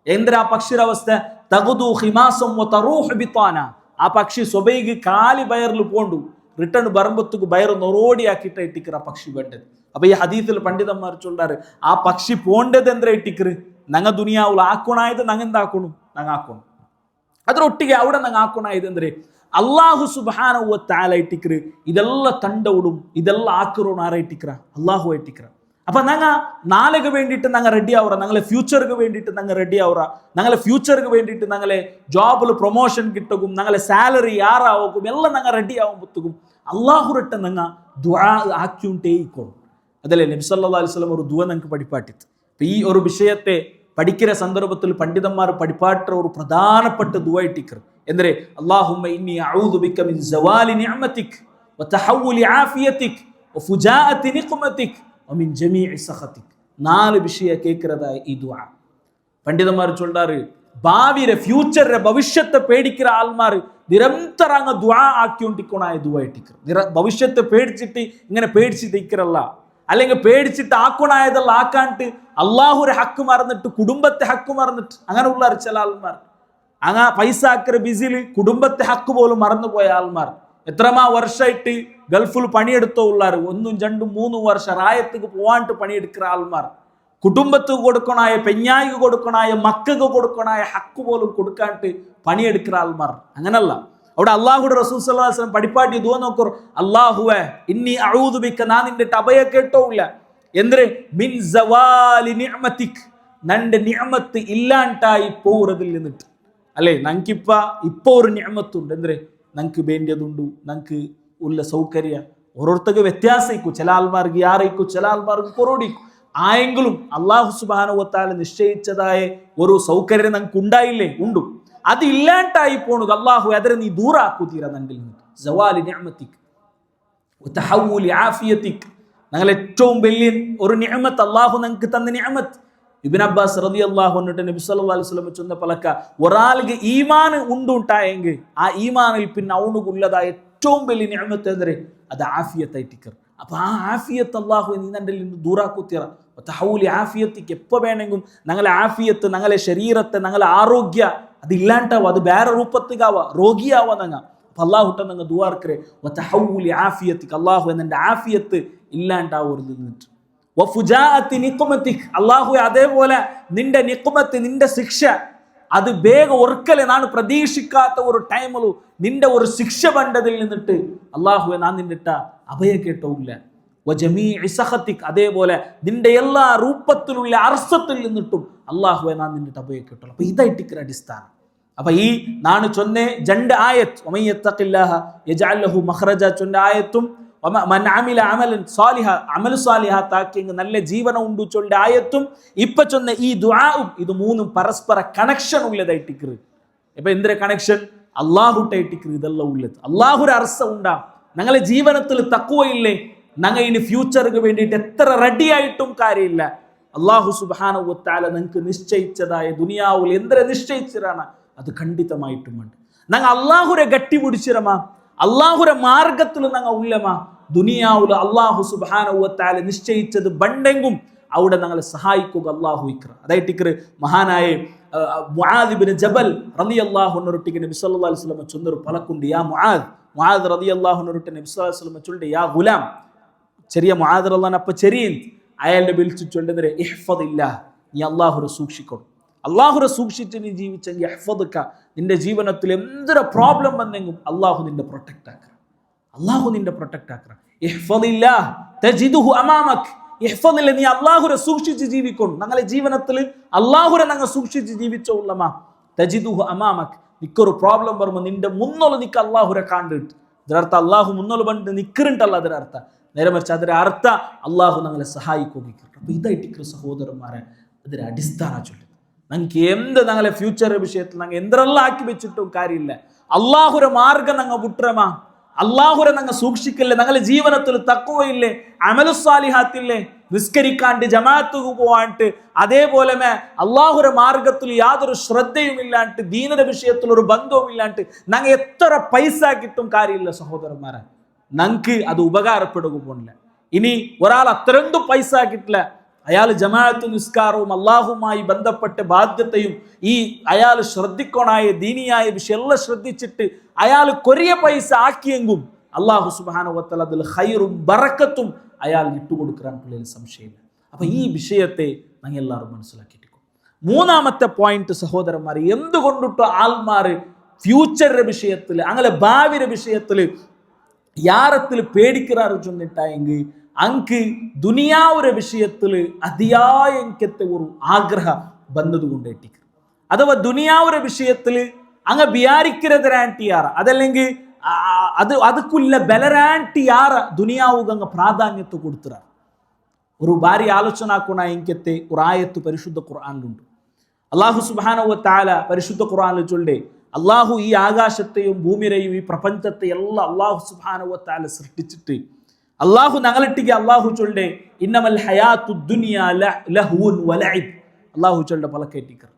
എന്തിനാ പക്ഷിയുടെ അവസ്ഥ? തഗ്ദു ഖിമാസം വതറൂഹു ബിതാന, ആ പക്ഷി സ്വബൈക്ക് കാലി ബയറിൽ പോണ്ടു, റിട്ടേൺ ബറമ്പത്തുക്ക് ബയർ നൊറോടിയാക്കിയിട്ട് ഇട്ടിക്കർ ആ പക്ഷി വേണ്ടത്. അപ്പൊ ഈ ഹദീസിൽ പണ്ഡിതന്മാർ ചൊല്ലാറ്, ആ പക്ഷി പോണ്ടത് എന്താ ഇട്ടിക്കർ, ഞങ്ങ ദുനിയാവുൽ ആക്കണായത് ഞങ്ങ എന്താക്കണു, ഞങ്ങ ആക്കണം. അതിനൊട്ടിಗೆ അവിടെ ഞങ്ങ ആക്കണായത് എന്തൊരു അള്ളാഹു സുബ്ഹാനഹു വ തആല ഇട്ടിക്കർ. ഇതെല്ലാം തണ്ടവിടും, ഇതെല്ലാം ആക്കറോൺ ആരായിട്ടിക്കറ, അള്ളാഹു ആയിട്ടിക്കറ. അപ്പൊ ഞങ്ങ നാളെക്ക് വേണ്ടിയിട്ട് ഞങ്ങൾ റെഡി ആവുക, ഞങ്ങളെ ഫ്യൂച്ചർക്ക് വേണ്ടിയിട്ട് ഞങ്ങൾ റെഡി ആവുക, ഞങ്ങളെ ഫ്യൂച്ചർക്ക് വേണ്ടിയിട്ട് ഞങ്ങളെ ജോബിൽ പ്രൊമോഷൻ കിട്ടും, ഞങ്ങളെ സാലറി യാറാവും, എല്ലാം ഞങ്ങൾ റെഡി ആവുമ്പോഴത്തേക്കും അള്ളാഹുരട്ട ഞങ്ങ ദുആ ആക്കിയുണ്ടേ ഇക്കോളും. അതല്ലേ നബി സല്ലല്ലാഹു അലൈഹി വസല്ലം ഒരു ദുആ ഞങ്ങൾക്ക് പഠിപ്പാട്ടിത്ത്. ഈ ഒരു വിഷയത്തെ പഠിക്കുന്ന സന്ദർഭത്തിൽ പണ്ഡിതന്മാർ പഠിപ്പാട്ട ഒരു പ്രധാനപ്പെട്ട ദുആ ഇട്ടിക്കർ. എന്തേ? അല്ലാഹുമ്മ ഇന്നി അഊദു ബിക മിൻ സവാലി നിഅമതിക് വതഹവ്വുലി ആഫിയതിക് വഫുജാഅതി നിഖ്മതിക് വമിൻ ജമീഇ സഖതിക്. 4 വിഷയ കേൾക്കുന്നതായ ഈ ദുആ പണ്ഡിതന്മാർ ചൊല്ലാറ്, ഭാവിയുടെ ഫ്യൂച്ചറിന്റെ ഭവിഷ്യത്തെ പേടിക്കുന്ന ആൾമാർ നിരന്തരം അങ്ങ് ദുആ ആക്കിക്കൊണ്ടിരിക്കണായ ദുആ ഇട്ടിക്കർ. ഭവിഷ്യത്തെ പേടിച്ചിട്ട് ഇങ്ങനെ പേടിച്ചിട്ട് ഇക്കറല്ല, അല്ലെങ്കിൽ പേടിച്ചിട്ട് ആക്കണായതെല്ലാം ആക്കാണ്ട് അള്ളാഹുരെ ഹക്ക് മറന്നിട്ട് കുടുംബത്തെ ഹക്ക് മറന്നിട്ട് അങ്ങനെ ഉള്ള ചില ആൾമാർ, അങ്ങ പൈസ ആക്കിற ബിസില് കുടുംബത്തെ ഹക്ക് പോലും മറന്നുപോയ ആൾമാർ. എത്രമാ വർഷമായിട്ട് ഗൾഫിൽ പണിയെടുത്തോ ഉള്ളാർ, 1, 2, 3 വർഷം റായത്തേക്ക് പോവാണ്ട് പണിയെടുക്കുന്ന ആൾമാർ, കുടുംബത്തിന് കൊടുക്കണായ, പെഞ്ഞായിക്ക് കൊടുക്കണായ, മക്കൾക്ക് കൊടുക്കണായ ഹക്ക് പോലും കൊടുക്കാണ്ട് പണിയെടുക്കുന്ന ആൾമാർ. അങ്ങനല്ല, അവിടെ അള്ളാഹുടെ റസൂൽ സല്ലല്ലാഹു അലൈഹി വസല്ലം പഠിപ്പാട്ടി ദുആ നോക്കൂ, അല്ലാഹുവേ ഇന്നി അഊദു ബിക, ഞാൻ നിന്റെ അഭയ കേട്ടോല്ല, എന്തിന്? മിൻ സവാലി നിഅമതിക്, നന്റെ നിഅമത്ത് ഇല്ലാണ്ടായി പോറതിൽ നിന്നിട്ട്. അല്ലേ, ഞങ്ങൾക്കിപ്പ ഇപ്പൊ ഒരു നിഅമത്തുണ്ട്, എന്തിന്? ನಂಗೆ ಬೇಂಡ್ಯದುಂಡು ನಂಗೆ ಉಲ್ಲ ಸೌಕರ್ಯ ഓരോരുത്തർക്ക് വ്യത്യാസിക്കും. ചില ആൾമാർക്ക് യാറേക്കും, ചില ആൾമാർക്ക് കൊറോടിക്കും. ആയെങ്കിലും അല്ലാഹു സുബ്ഹാനഹു വ തആല നിശ്ചയിച്ചതായ ഒരു സൗകര്യം നമുക്ക് ഉണ്ടായില്ലേ? ഉണ്ട്. അത് ഇല്ലാണ്ടായി പോണത് അല്ലാഹു അതിനെ നീ ദൂരാക്കുതീര നന്നിൽ നിന്ന്. സവാലി നിഅമതിക് വതഹവ്വുലി ആഫിയതിക്. ഞങ്ങൾ ഏറ്റവും വലിയ ഒരു നിഅമത്ത് അല്ലാഹു നമുക്ക് തന്ന നിഅമത്ത്. ഇബ്നു അബ്ബാസ് റളിയല്ലാഹു അൻഹു നബി സല്ലല്ലാഹു അലൈഹി വസല്ലം ചൊന്ന പലക്ക ഒരാൾക്ക് ഈമാൻ ഉണ്ടുണ്ടായെങ്കിൽ ആ ഈമാനിൽ പിന്നെ അവനുള്ളതായ ഏറ്റവും വലിയ നിഅമത്ത് എന്തൊരു അത് ആഫിയത്തായിട്ടിക്കർ. അപ്പൊ ആ ആഫിയത്ത് അല്ലാഹു നീ നന്റെ നിന്ന് ദൂരാക്കുത്തീറ. തഹവ്വുലി ആഫിയത്തിക്ക് എപ്പോ വേണമെങ്കിലും ഞങ്ങളെ ആഫിയത്ത്, ഞങ്ങളെ ശരീരത്തെ, ഞങ്ങളെ ആരോഗ്യ അത് ഇല്ലാണ്ടാവും. അത് വേറെ രൂപത്തിലാവ, രോഗിയാവാ ഞങ്ങ. അപ്പൊ അല്ലാഹു ഞങ്ങൾ ദുആർക്കരെ തഹവ്വുലി ആഫിയത്തിക്ക് അല്ലാഹു എന്നെ ആഫിയത്ത് ഇല്ലാണ്ടാവരുത് നിന്നിട്ട്. വഫുജാഅത്തി നിഖ്മതിക് അല്ലാഹു അതേപോലെ നിന്റെ നിഖ്മത്ത്, നിന്റെ ശിക്ഷ അത് വേഗം ഒർക്കലെ നാണ് പ്രതീക്ഷിക്കാത്ത ഒരു ടൈമിലു നിന്റെ ഒരു ശിക്ഷ ബണ്ടതിൽ നിന്നിട്ട് അല്ലാഹുവെ നാൻ നിന്നിട്ട അഭയ കേട്ടോല്ല. വജമീഇ സഖതിക് അതേപോലെ നിന്റെ എല്ലാ രൂപത്തിലുള്ള അർസത്തിൽ നിന്നിട്ടും അല്ലാഹുവെ നാൻ നിന്നിട്ട് അഭയ കേട്ടോളൂ. അപ്പൊ ഇതായിട്ടിക്കര അടിസ്ഥാനം. അപ്പൊ ഈ നാണ് ചൊന്നെ രണ്ട് ആയത്ത് വമൻ യത്തഖില്ലാഹ യജ്അൽ ലഹു മഖ്റജ ചൊന്ന ആയത്തും മൻ അമില അമലൻ സാലിഹ അമൽ സാലിഹാത്താക്കി നല്ല ജീവന ഉണ്ടു ചൊല്ല ആയത്തും ഇപ്പൊ ചൊന്ന ഈ ദുആഉം ഇത് മൂന്നും പരസ്പര കണക്ഷൻ ഉള്ളതായിട്ടിക്കറ്. ഇപ്പൊ എന്തൊരു കണക്ഷൻ? അല്ലാഹുട്ടായിട്ടിക്കറ് ഇതെല്ലാം ഉള്ളത്. അല്ലാഹുര അർസ ഉണ്ടാ ഞങ്ങളെ ജീവനത്തിൽ തഖ്വയില്ലേ? ഞങ്ങൾ ഇനി ഫ്യൂച്ചർക്ക് വേണ്ടിയിട്ട് എത്ര റെഡി ആയിട്ടും കാര്യമില്ല. അല്ലാഹു സുബ്ഹാനഹു വ തആല നിങ്ങൾക്ക് നിശ്ചയിച്ചതായ ദുനിയാവിൽ എന്തൊരു നിശ്ചയിച്ചിരാണ് അത് ഖണ്ഡിതമായിട്ടുമുണ്ട്. ഞങ്ങൾ അല്ലാഹുരെ ഗട്ടി പിടിച്ചിരമാ, അല്ലാഹുരെ മാർഗത്തിൽ ഞങ്ങൾ ഉള്ളമാ. ദുനിയാവിൽ അല്ലാഹു സുബ്ഹാനഹു വ തആല നിശ്ചയിച്ചത് ബണ്ടെങ്കും അവിടെ ഞങ്ങളെ സഹായിക്കുക അല്ലാഹു ഇക്ര. അതായിട്ടിക്കറ് മഹാനായ മുആദ് ഇബ്നു ജബൽ റളിയല്ലാഹു അൻഹു ഒട്ടിക്ക് നബി സല്ലല്ലാഹു അലൈഹി വസല്ലം ചൊന്നൊരു പലക്കുണ്ട്. യാ മുആദ് റളിയല്ലാഹു അൻഹു ഒട്ടി നബി സല്ലല്ലാഹു അലൈഹി വസല്ലം ചൊല്ലുടെ യാ ഗുലാം, ചെറിയ മുആദ് റളിയല്ലാഹു അപ്പ ചെറിയ അയാളുടെ വിളിച്ചു ചൊല്ലുന്നത് ഇഹ്ഫദില്ലാഹ്, നീ അല്ലാഹുരെ സൂക്ഷിക്കണം. അല്ലാഹുരെ സൂക്ഷിച്ച് നീ ജീവിച്ചെങ്കിൽ ഇഹ്ഫദക, നിന്റെ ജീവിതത്തിൽ എന്തൊരു പ്രോബ്ലം വന്നെങ്കിലും അല്ലാഹു നിന്റെ പ്രൊട്ടക്ട് ആക്കുക. അല്ലാഹു നിന്റെ പ്രൊട്ടക്ട് ആക്കുക. ഇഹ്ഫദില്ലാഹ് തജിദുഹു അമാമക്. ഇഹ്ഫദില്ല, നീ അല്ലാഹുരെ സൂക്ഷിച്ച് ജീവിക്കണം. ഞങ്ങളെ ജീവിതത്തിൽ അല്ലാഹുരെ ഞങ്ങൾ സൂക്ഷിച്ച് ജീവിച്ചോളമാ. തജിദുഹു അമാമക്, നിക്കൊരു പ്രോബ്ലം വരുമ്പോൾ നിന്റെ മുന്നോള് നിക്ക് അല്ലാഹുരെ കാണ്ടിട്ട്. ഇതിനർത്ഥ അല്ലാഹു മുന്നോള് പണ്ട് നിക്കറുണ്ടല്ല അതിനർത്ഥ. നേരെ മറിച്ച് അതിന്റെ അർത്ഥ അല്ലാഹു ഞങ്ങളെ സഹായിക്കുക. അപ്പൊ ഇതായിട്ടിക്കറ് സഹോദരന്മാരെ അതിന്റെ അടിസ്ഥാന ചൊല്ലി ഞങ്ങൾക്ക് എന്ത് ഞങ്ങളെ ഫ്യൂച്ചർ വിഷയത്തിൽ ഞങ്ങൾ എന്തെല്ലാം ആക്കി വെച്ചിട്ടും കാര്യമില്ല. അല്ലാഹുരെ മാർഗം ഞങ്ങൾ വിട്ടുറമാ, അല്ലാഹുരെ ഞങ്ങൾ സൂക്ഷിക്കില്ലേ, ഞങ്ങളെ ജീവനത്തിൽ തഖ്വയില്ലേ, അമലു സാലിഹാത്തില്ലേ, നിസ്കരിക്കാണ്ട് ജമാഅത്തുക്ക് പോവാണ്ട് അതേപോലെ അല്ലാഹുരെ മാർഗത്തിൽ യാതൊരു ശ്രദ്ധയും ഇല്ലാണ്ട് ദീനയുടെ വിഷയത്തിൽ ഒരു ബന്ധവും ഇല്ലാണ്ട് ഞങ്ങൾ എത്ര പൈസ കിട്ടും കാര്യമില്ല സഹോദരന്മാരെ. ഞങ്ങൾക്ക് അത് ഉപകാരപ്പെടുക പോണില്ല. ഇനി ഒരാൾ അത്രന്തും പൈസ കിട്ടില്ല, അയാൾ ജമാഅത്ത് നിസ്കാരവും അല്ലാഹുമായി ബന്ധപ്പെട്ട ബാധ്യതയും ഈ അയാൾ ശ്രദ്ധിക്കണായ ദീനിയായ വിഷയം എല്ലാം ശ്രദ്ധിച്ചിട്ട് അയാൾ കൊറിയ പൈസ ആക്കിയെങ്കും അല്ലാഹു സുബ്ഹാനഹു വ തആല അതിൽ ഖൈറും ബറക്കത്തും അയാൾ ഇട്ടുകൊടുക്കാൻ പിള്ളേർ സംശയമില്ല. അപ്പൊ ഈ വിഷയത്തെ ഞങ്ങൾ എല്ലാവരും മനസ്സിലാക്കിയിട്ട് മൂന്നാമത്തെ പോയിന്റ് സഹോദരന്മാർ, എന്തുകൊണ്ടിട്ട് ആൾമാർ ഫ്യൂച്ചറിന്റെ വിഷയത്തിൽ അങ്ങനെ ഭാവിയുടെ വിഷയത്തിൽ യാറത്തിൽ പേടിക്കാറ് ചൊന്നിട്ടായെങ്കിൽ അങ്ക് ദുനിയാവുടെ വിഷയത്തിൽ അതിയായ എനിക്കത്തെ ഒരു ആഗ്രഹം വന്നതുകൊണ്ടേട്ടിക്ക്. അഥവാ ദുനിയാവുടെ വിഷയത്തിൽ അങ്ങ് വിചാരിക്കുന്നതിനാട്ടിയാറ അതല്ലെങ്കിൽ അതുക്കുള്ള ബലരാട്ടിയാറ ദുനിയാവുക അങ്ങ് പ്രാധാന്യത്തെ കൊടുത്തിറ. ഒരു ഭാര്യ ആലോചന ആക്കണ എനിക്കത്തെ ഒരു ആയത്ത് പരിശുദ്ധ ഖുർആനിലുണ്ട്. അല്ലാഹു സുബ്ഹാനഹു വ തആല പരിശുദ്ധ ഖുർആനിൽ ചൊല്ലെ അല്ലാഹു ഈ ആകാശത്തെയും ഭൂമിയെയും ഈ പ്രപഞ്ചത്തെ എല്ലാം അല്ലാഹു സുബ്ഹാനഹു വ തആല സൃഷ്ടിച്ചിട്ട് അല്ലാഹു ഞങ്ങളിട്ടിക്ക് അല്ലാഹു ചൊല്ലെ ഇന്നമൽ ഹയാത്തു ദുനിയ ലഹ്വുൻ വലഇബ്. അല്ലാഹു ചൊല്ലെ പലക്കേറ്റിക്കർ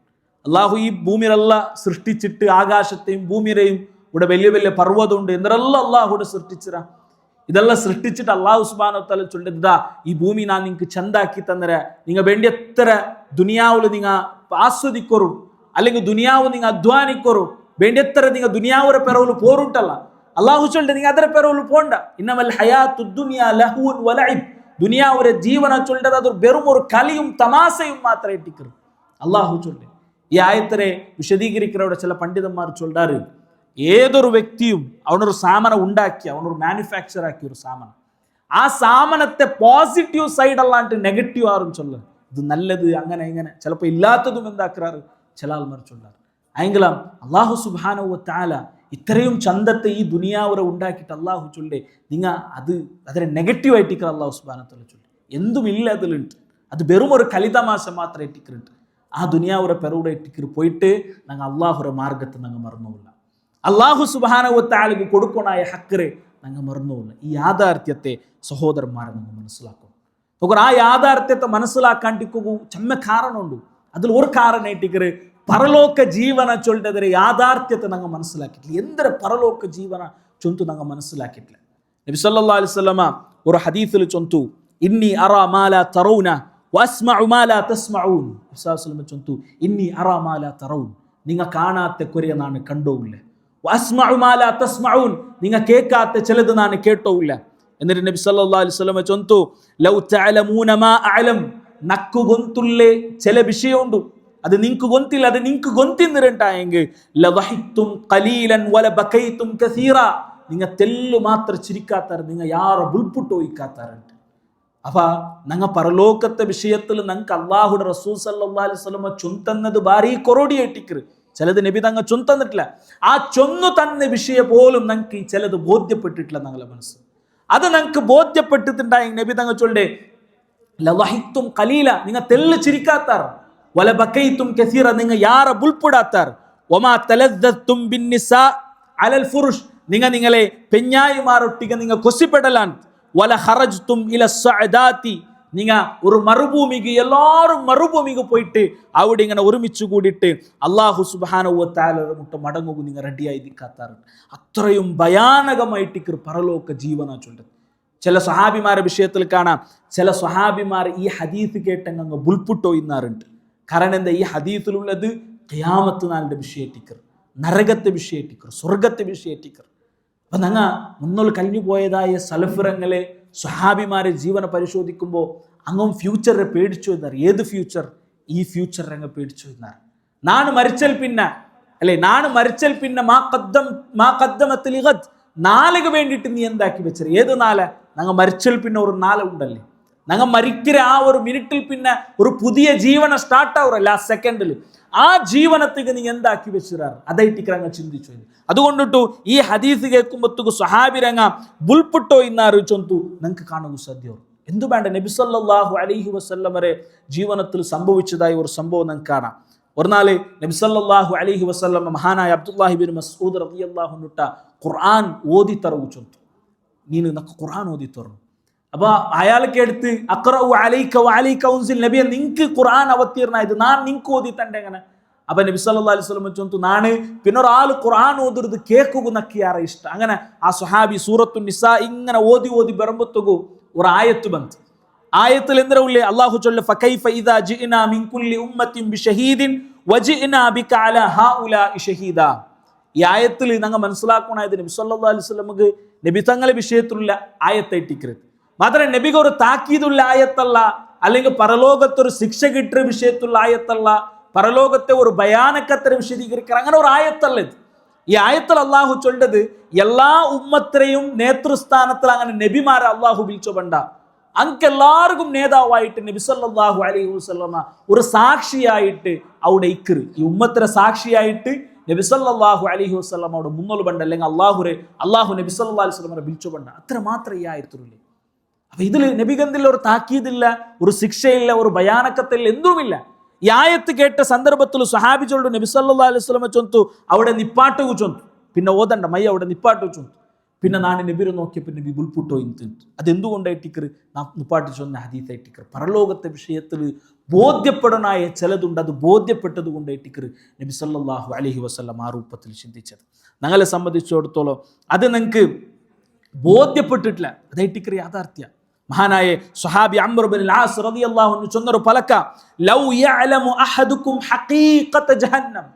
അല്ലാഹു ഈ ഭൂമിയിലെല്ലാം സൃഷ്ടിച്ചിട്ട് ആകാശത്തെയും ഭൂമിയെയും ഇവിടെ വലിയ വലിയ പർവ്വതമുണ്ട് എന്തെല്ലാം അല്ലാഹുടെ സൃഷ്ടിച്ചിര. ഇതെല്ലാം സൃഷ്ടിച്ചിട്ട് അല്ലാഹു സുബ്ഹാനഹു വ തആല ചൊല്ലെ ഇതാ ഈ ഭൂമി ഞാൻ നിങ്ങൾക്ക് ചന്താക്കി തന്നര, നിങ്ങൾ വേണ്ടി എത്ര ദുനിയാവിൽ നിങ്ങൾ ആസ്വദിക്കൊരു അല്ലെങ്കിൽ ദുനിയാവ് നിങ്ങൾ അധ്വാനിക്കൊരു വേണ്ടി എത്ര നിങ്ങൾ ദുനിയാവുടെ പിറവിൽ പോറുണ്ടല്ല. അല്ലാഹു ചൊല്ലെ നിങ്ങൾ അതര പിറവിൽ പോണ്ട. ഇന്നമൽ ഹയാത്തു ദുനിയ ലഹ്വുൻ വലഇബ്. ദുനിയാവുടെ ജീവന ചൊല്ലത് അത് വെറും ഒരു കളിയും തമാശയും മാത്രമേ ഇട്ടിക്കരു. അല്ലാഹു ചൊല്ലെ ഈ ആയത്തിനെ വിശദീകരിക്കുന്നവരുടെ ചില പണ്ഡിതന്മാർ ചൊല്ലാറ്, ഏതൊരു വ്യക്തിയും അവനൊരു സാമന ഉണ്ടാക്കി അവനൊരു മാനുഫാക്ചർ ആക്കിയ ഒരു സാമന, ആ സാമനത്തെ പോസിറ്റീവ് സൈഡ് അല്ലാണ്ട് നെഗറ്റീവ് ആറും ചൊല്ല. ഇത് നല്ലത് അങ്ങനെ ഇങ്ങനെ ചിലപ്പോൾ ഇല്ലാത്തതും എന്താക്കാറ് ചില ആൾമാർ ചൊല്ലാറ്. അയെങ്കിലും അല്ലാഹു സുബ്ഹാനഹു വ തആല ഇത്രയും ചന്തത്തെ ഈ ദുനിയാവരെ ഉണ്ടാക്കിയിട്ട് അള്ളാഹു ചൊല്ലേ നിങ്ങൾ അതിനെ നെഗറ്റീവായിട്ടിക്കർ അള്ളാഹു സുബ്ഹാനഹു വ തആല ചൊല്ലി എന്തുമില്ല അതിലുണ്ട്. അത് വെറും ഒരു കളിതമാശ മാത്രമേ ഇട്ടിക്കറുണ്ട്. ആ ദുനിയാവരെ പെറൂടെ ഇട്ടിക്കർ പോയിട്ട് ഞങ്ങൾ അള്ളാഹുരെ മാർഗത്തെ ഞങ്ങൾ മറന്നുമില്ല. അള്ളാഹു സുബ്ഹാനഹു വ തആലക്ക് കൊടുക്കണായ ഹക്കറെ ഞങ്ങൾ മറന്നുമില്ല. ഈ യാഥാർത്ഥ്യത്തെ സഹോദരന്മാരെ നമ്മൾ മനസ്സിലാക്കണം. ആ യാഥാർത്ഥ്യത്തെ മനസ്സിലാക്കാണ്ടിക്കൂ ചെമ്മ കാരണമുണ്ട്. അതിൽ ഒരു കാരണമായിട്ടിക്കറ് പരലോക ജീവന ചൊല്ലിട്ടതിരെ യാഥാർത്ഥ്യത്തെ ഞങ്ങൾ മനസ്സിലാക്കിയിട്ടില്ല. എന്തൊരു പരലോക ജീവന ചൊന്തു ഞങ്ങൾ മനസ്സിലാക്കിയിട്ടില്ല. നബി സല്ലല്ലാഹു അലൈഹി വസല്ലമ ഒരു ഹദീസിൽ ചൊന്തു ഇന്നി അറാ മാ ലാ തറൗന വഅസ്മഉ മാ ലാ തസ്മഊൻ. നബി സല്ലല്ലാഹു അലൈഹി വസല്ലമ ചൊന്തു ഇന്നി അറാ മാ ലാ തറൗൻ, നിങ്ങൾ കാണാത്ത കുറെ നാണ് കണ്ടോയില്ല. വഅസ്മഉ മാ ലാ തസ്മഊൻ, നിങ്ങൾ കേൾക്കാത്ത ചിലത് നാണ് കേട്ടോയില്ല. എന്നിട്ട് നബി സല്ലല്ലാഹു അലൈഹി വസല്ലമ ചൊന്തു ലൗ തഅലമൂന മാ അഅലം, നക്കു ഗൊന്തുള്ളേ ചില വിഷയമുണ്ട് അത് നിങ്ങൾക്ക് ഗൊന്തില്ല, അത് നിങ്ങൾക്ക് ഗൊന്തിന്നിരണ്ടായെങ്കിൽ ലദഹിത്തും ഖലീലൻ വല ബകൈതും കസീറ, നിങ്ങൾ തെല്ലു മാത്രം ചിരിക്കാത്താറ്, നിങ്ങൾ യാറെ ബുൾപുട്ട് ഒഴിക്കാത്താറുണ്ട്. അപ്പൊ ഞങ്ങൾ പരലോകത്തെ വിഷയത്തിൽ ഞങ്ങൾക്ക് അള്ളാഹുടെ റസൂൽ സല്ലല്ലാഹു അലൈഹി വസല്ലമ ചൊന്തന്നത് ഭാരി കൊറോടിയായിട്ടിക്കറ്. ചിലത് നബി തങ്ങൾ ചൊന്തന്നിട്ടില്ല. ആ ചൊന്നു തന്ന വിഷയം പോലും ഞങ്ങൾക്ക് ചിലത് ബോധ്യപ്പെട്ടിട്ടില്ല. ഞങ്ങളെ മനസ്സ് അത് ഞങ്ങൾക്ക് ബോധ്യപ്പെട്ടിട്ടുണ്ടായെങ്കിൽ നബി തങ്ങൾ ചൊല്ലേ ലദഹിത്തും ഖലീല, നിങ്ങൾ തെല്ല് ചിരിക്കാത്താറ്, വല ബകൈതും കസീറ, നിങ്ങൾ യാറെ ബുൾപുടാത്താർ, വമാ തലദ്ദതും ബിന്നിസാ അലൽ ഫുറുഷ്, നിങ്ങളെ പെഞ്ഞായിമാരൊട്ടിക നിങ്ങൾ കൊസിപ്പെടലാൻ, വല ഖറജ്തും ഇല സഅദാതി, നിങ്ങൾ ഒരു മറുഭൂമിക്ക് എല്ലാവരും മറുഭൂമിക്ക് പോയിട്ട് അവിടെ ഇങ്ങനെ ഒരുമിച്ച് കൂടിയിട്ട് അള്ളാഹു സുബ്ഹാനഹു വ തആല മുട്ട മടങ്ങുക നിങ്ങൾ റെഡിയായി നിൽക്കാത്താറുണ്ട്. അത്രയും ഭയാനകമായിട്ട് പരലോക ജീവന ചൊല്ലത്. ചില സ്വഹാബിമാരുടെ വിഷയത്തിൽ കാണാം, ചില സ്വഹാബിമാർ ഈ ഹദീസ് കേട്ടങ്ങ് ബുൾപുട്ടോ ഇന്നാറുണ്ട്. കാരണം എന്താ, ഈ ഹദീസിലുള്ളത് ഖിയാമത്ത് നാളിന്റെ വിഷയത്തിക്കർ, നരകത്തെ വിഷയത്തിക്കർ, സ്വർഗത്തെ വിഷയത്തിക്കർ. അപ്പൊ ഞങ്ങൾ മുന്നോട്ട് കഴിഞ്ഞു പോയതായ സലഫിറങ്ങളെ സ്വഹാബിമാരെ ജീവനെ പരിശോധിക്കുമ്പോൾ അങ്ങും ഫ്യൂച്ചറെ പേടിച്ചു എന്നാർ. ഏത് ഫ്യൂച്ചർ? ഈ ഫ്യൂച്ചർ അങ്ങ് പേടിച്ചു എന്നാർ. നാണ് മരിച്ചൽ പിന്നെ അല്ലെ, നാണ് മരിച്ചൽ പിന്നെ മാ ഖദ്ദമത്ത് ലിഗദ്, നാളെക്ക് വേണ്ടിയിട്ട് നീ എന്താക്കി വെച്ചത്? ഏത് നാളെ? ഞങ്ങൾ മരിച്ചൽ പിന്നെ ഒരു നാളെ ഉണ്ടല്ലേ, ഞങ്ങൾ മരിക്കുന്ന ആ ഒരു മിനിറ്റിൽ പിന്നെ ഒരു പുതിയ ജീവന സ്റ്റാർട്ട് ആവുറല്ല ആ സെക്കൻഡിൽ. ആ ജീവനത്തേക്ക് നീ എന്താക്കി വെച്ചിരാറ്? അതായിട്ട് അങ്ങ് ചിന്തിച്ചു. അതുകൊണ്ടിട്ടു ഈ ഹദീസ് കേൾക്കുമ്പോഴത്തേക്ക് സ്വഹാബിരങ്ങ ബുൾപുട്ടോ ഇന്നാറ് ചൊന്തു ഞങ്ങൾക്ക് കാണുക സാധ്യം. എന്തു വേണ്ട, നബി സല്ലല്ലാഹു അലൈഹി വസല്ലമരെ ജീവനത്തിൽ സംഭവിച്ചതായ ഒരു സംഭവം ഞങ്ങൾക്ക് കാണാം. ഒരു നാള് നബി സല്ലല്ലാഹു അലൈഹി വസല്ലമ മഹാനായ അബ്ദുല്ലാഹി ബിൻ മസ്ഊദ് റളിയല്ലാഹു അൻഹു ഖുർആൻ ഓതി തറവു ചൊന്തു. നീನು നക്ക് ഖുർആൻ ഓതി തരണം. അപ്പൊ അയാൾക്ക് എടുത്ത് അഖറഉ അലൈക വഅലൈക ഉൻസിൽ, നബിയെ നിങ്ങൾക്ക് ഖുർആൻ അവതീർണായത്, ഞാൻ നിങ്ങൾക്ക് ഓതി തണ്ടേ എങ്ങനെ? അപ്പൊ നബി സല്ലല്ലാഹു അലൈഹി വസല്ലം ചൊന്തു നാണ് പിന്നൊരാൾ ഖുർആൻ ഓതുന്നത് കേൾക്കുക നക്കിയാറെ ഇഷ്ടം. അങ്ങനെ ആ സ്വഹാബി സൂറത്തു നിസാ ഇങ്ങനെ ഓതി ബെറുമ്പത്തുകു ഒരു ആയത്ത് ബന്ത്. ആയത്തിൽ എന്തിനാ ഉള്ളേ? അല്ലാഹു ചൊല്ല ഫകൈഫ ഇദാ ജിഇനാ മിൻ കുല്ലി ഉമ്മത്തിൻ ബിശഹീദിൻ വജിഇനാ ബിക അലാ ഹൗലാഇ ഷഹീദാ. ഈ ആയത്തിൽ ഞങ്ങൾ മനസ്സിലാക്കണത് നബി സല്ലല്ലാഹു അലൈഹി വസല്ലമക്ക് നബി തങ്ങളെ വിഷയത്തിലുള്ള ആയത്തായിട്ടിക്കരുത്. മാത്രമേ നബിക്ക് ഒരു താക്കീതുള്ള ആയത്തല്ല, അല്ലെങ്കിൽ പരലോകത്തൊരു ശിക്ഷ കിട്ടിയ വിഷയത്തുള്ള ആയത്തല്ല, പരലോകത്തെ ഒരു ഭയാനക്കത്തര വിശദീകരിക്കുക അങ്ങനെ ഒരു ആയത്തല്ല ഇത്. ഈ ആയത്തിൽ അള്ളാഹു ചൊല്ലത് എല്ലാ ഉമ്മത്തിനെയും നേതൃസ്ഥാനത്തിൽ അങ്ങനെ നബിമാരെ അള്ളാഹു വിളിച്ചോ വേണ്ട, അങ്കെല്ലാവർക്കും നേതാവായിട്ട് നബി സല്ലല്ലാഹു അലൈഹി വസല്ലമ ഒരു സാക്ഷിയായിട്ട് അവിടെ ഇക്കറ്. ഈ ഉമ്മത്തിനെ സാക്ഷിയായിട്ട് നബി സല്ലല്ലാഹു അലൈഹി വസല്ലമ അവിടെ മുന്നോട്ട് ബണ്ട, അല്ലെങ്കിൽ അള്ളാഹു നബി സല്ലല്ലാഹു അലൈഹി വസല്ലമയെ വിളിച്ചോ ബണ്ട. അത്ര മാത്രം ഈ ആയത്തുള്ളൂ. അപ്പൊ ഇതിൽ നബിഗന്ധിൽ ഒരു താക്കീതില്ല, ഒരു ശിക്ഷയില്ല, ഒരു ഭയാനക്കത്തില്ല, എന്തുമില്ല. ഈ ആയത്ത് കേട്ട സന്ദർഭത്തിൽ സ്വഹാബി ചൊല്ലു നബി സല്ലല്ലാഹു അലൈഹി വസല്ലമ ചൊന്തു അവിടെ നിപ്പാട്ടു ചൊന്തു. പിന്നെ ഓതണ്ട മയ്യ അവിടെ നിപ്പാട്ടു ചൊന്തു. പിന്നെ നാണ് നബിരെ നോക്കിയപ്പോൾ നബി ബുൾപുട്ടോ ഇന്ന്. അതെന്തുകൊണ്ടായിട്ടിക്കറ്? നാം നിപ്പാട്ട് ചൊന്ന ഹദീസായിട്ടിക്കറ്. പരലോകത്തെ വിഷയത്തിൽ ബോധ്യപ്പെടാനായ ചിലതുണ്ട്, അത് ബോധ്യപ്പെട്ടത് കൊണ്ടായിട്ടിക്കറ് നബി സല്ലല്ലാഹു അലൈഹി വസല്ലം ആ രൂപത്തിൽ ചിന്തിച്ചത്. ഞങ്ങളെ സംബന്ധിച്ചിടത്തോളം അത് നിങ്ങൾക്ക് ബോധ്യപ്പെട്ടിട്ടില്ല, അതായിട്ടിക്കറ് യാഥാർത്ഥ്യ. മഹാനായ സ്വഹാബി അംർ ഇബ്നുൽ ആസ് റളിയല്ലാഹു അൻഹു ചൊന്നൊരു പലക്ക ലൗ യഅലമു അഹദുക്കും ഹഖീഖത ജഹന്നം,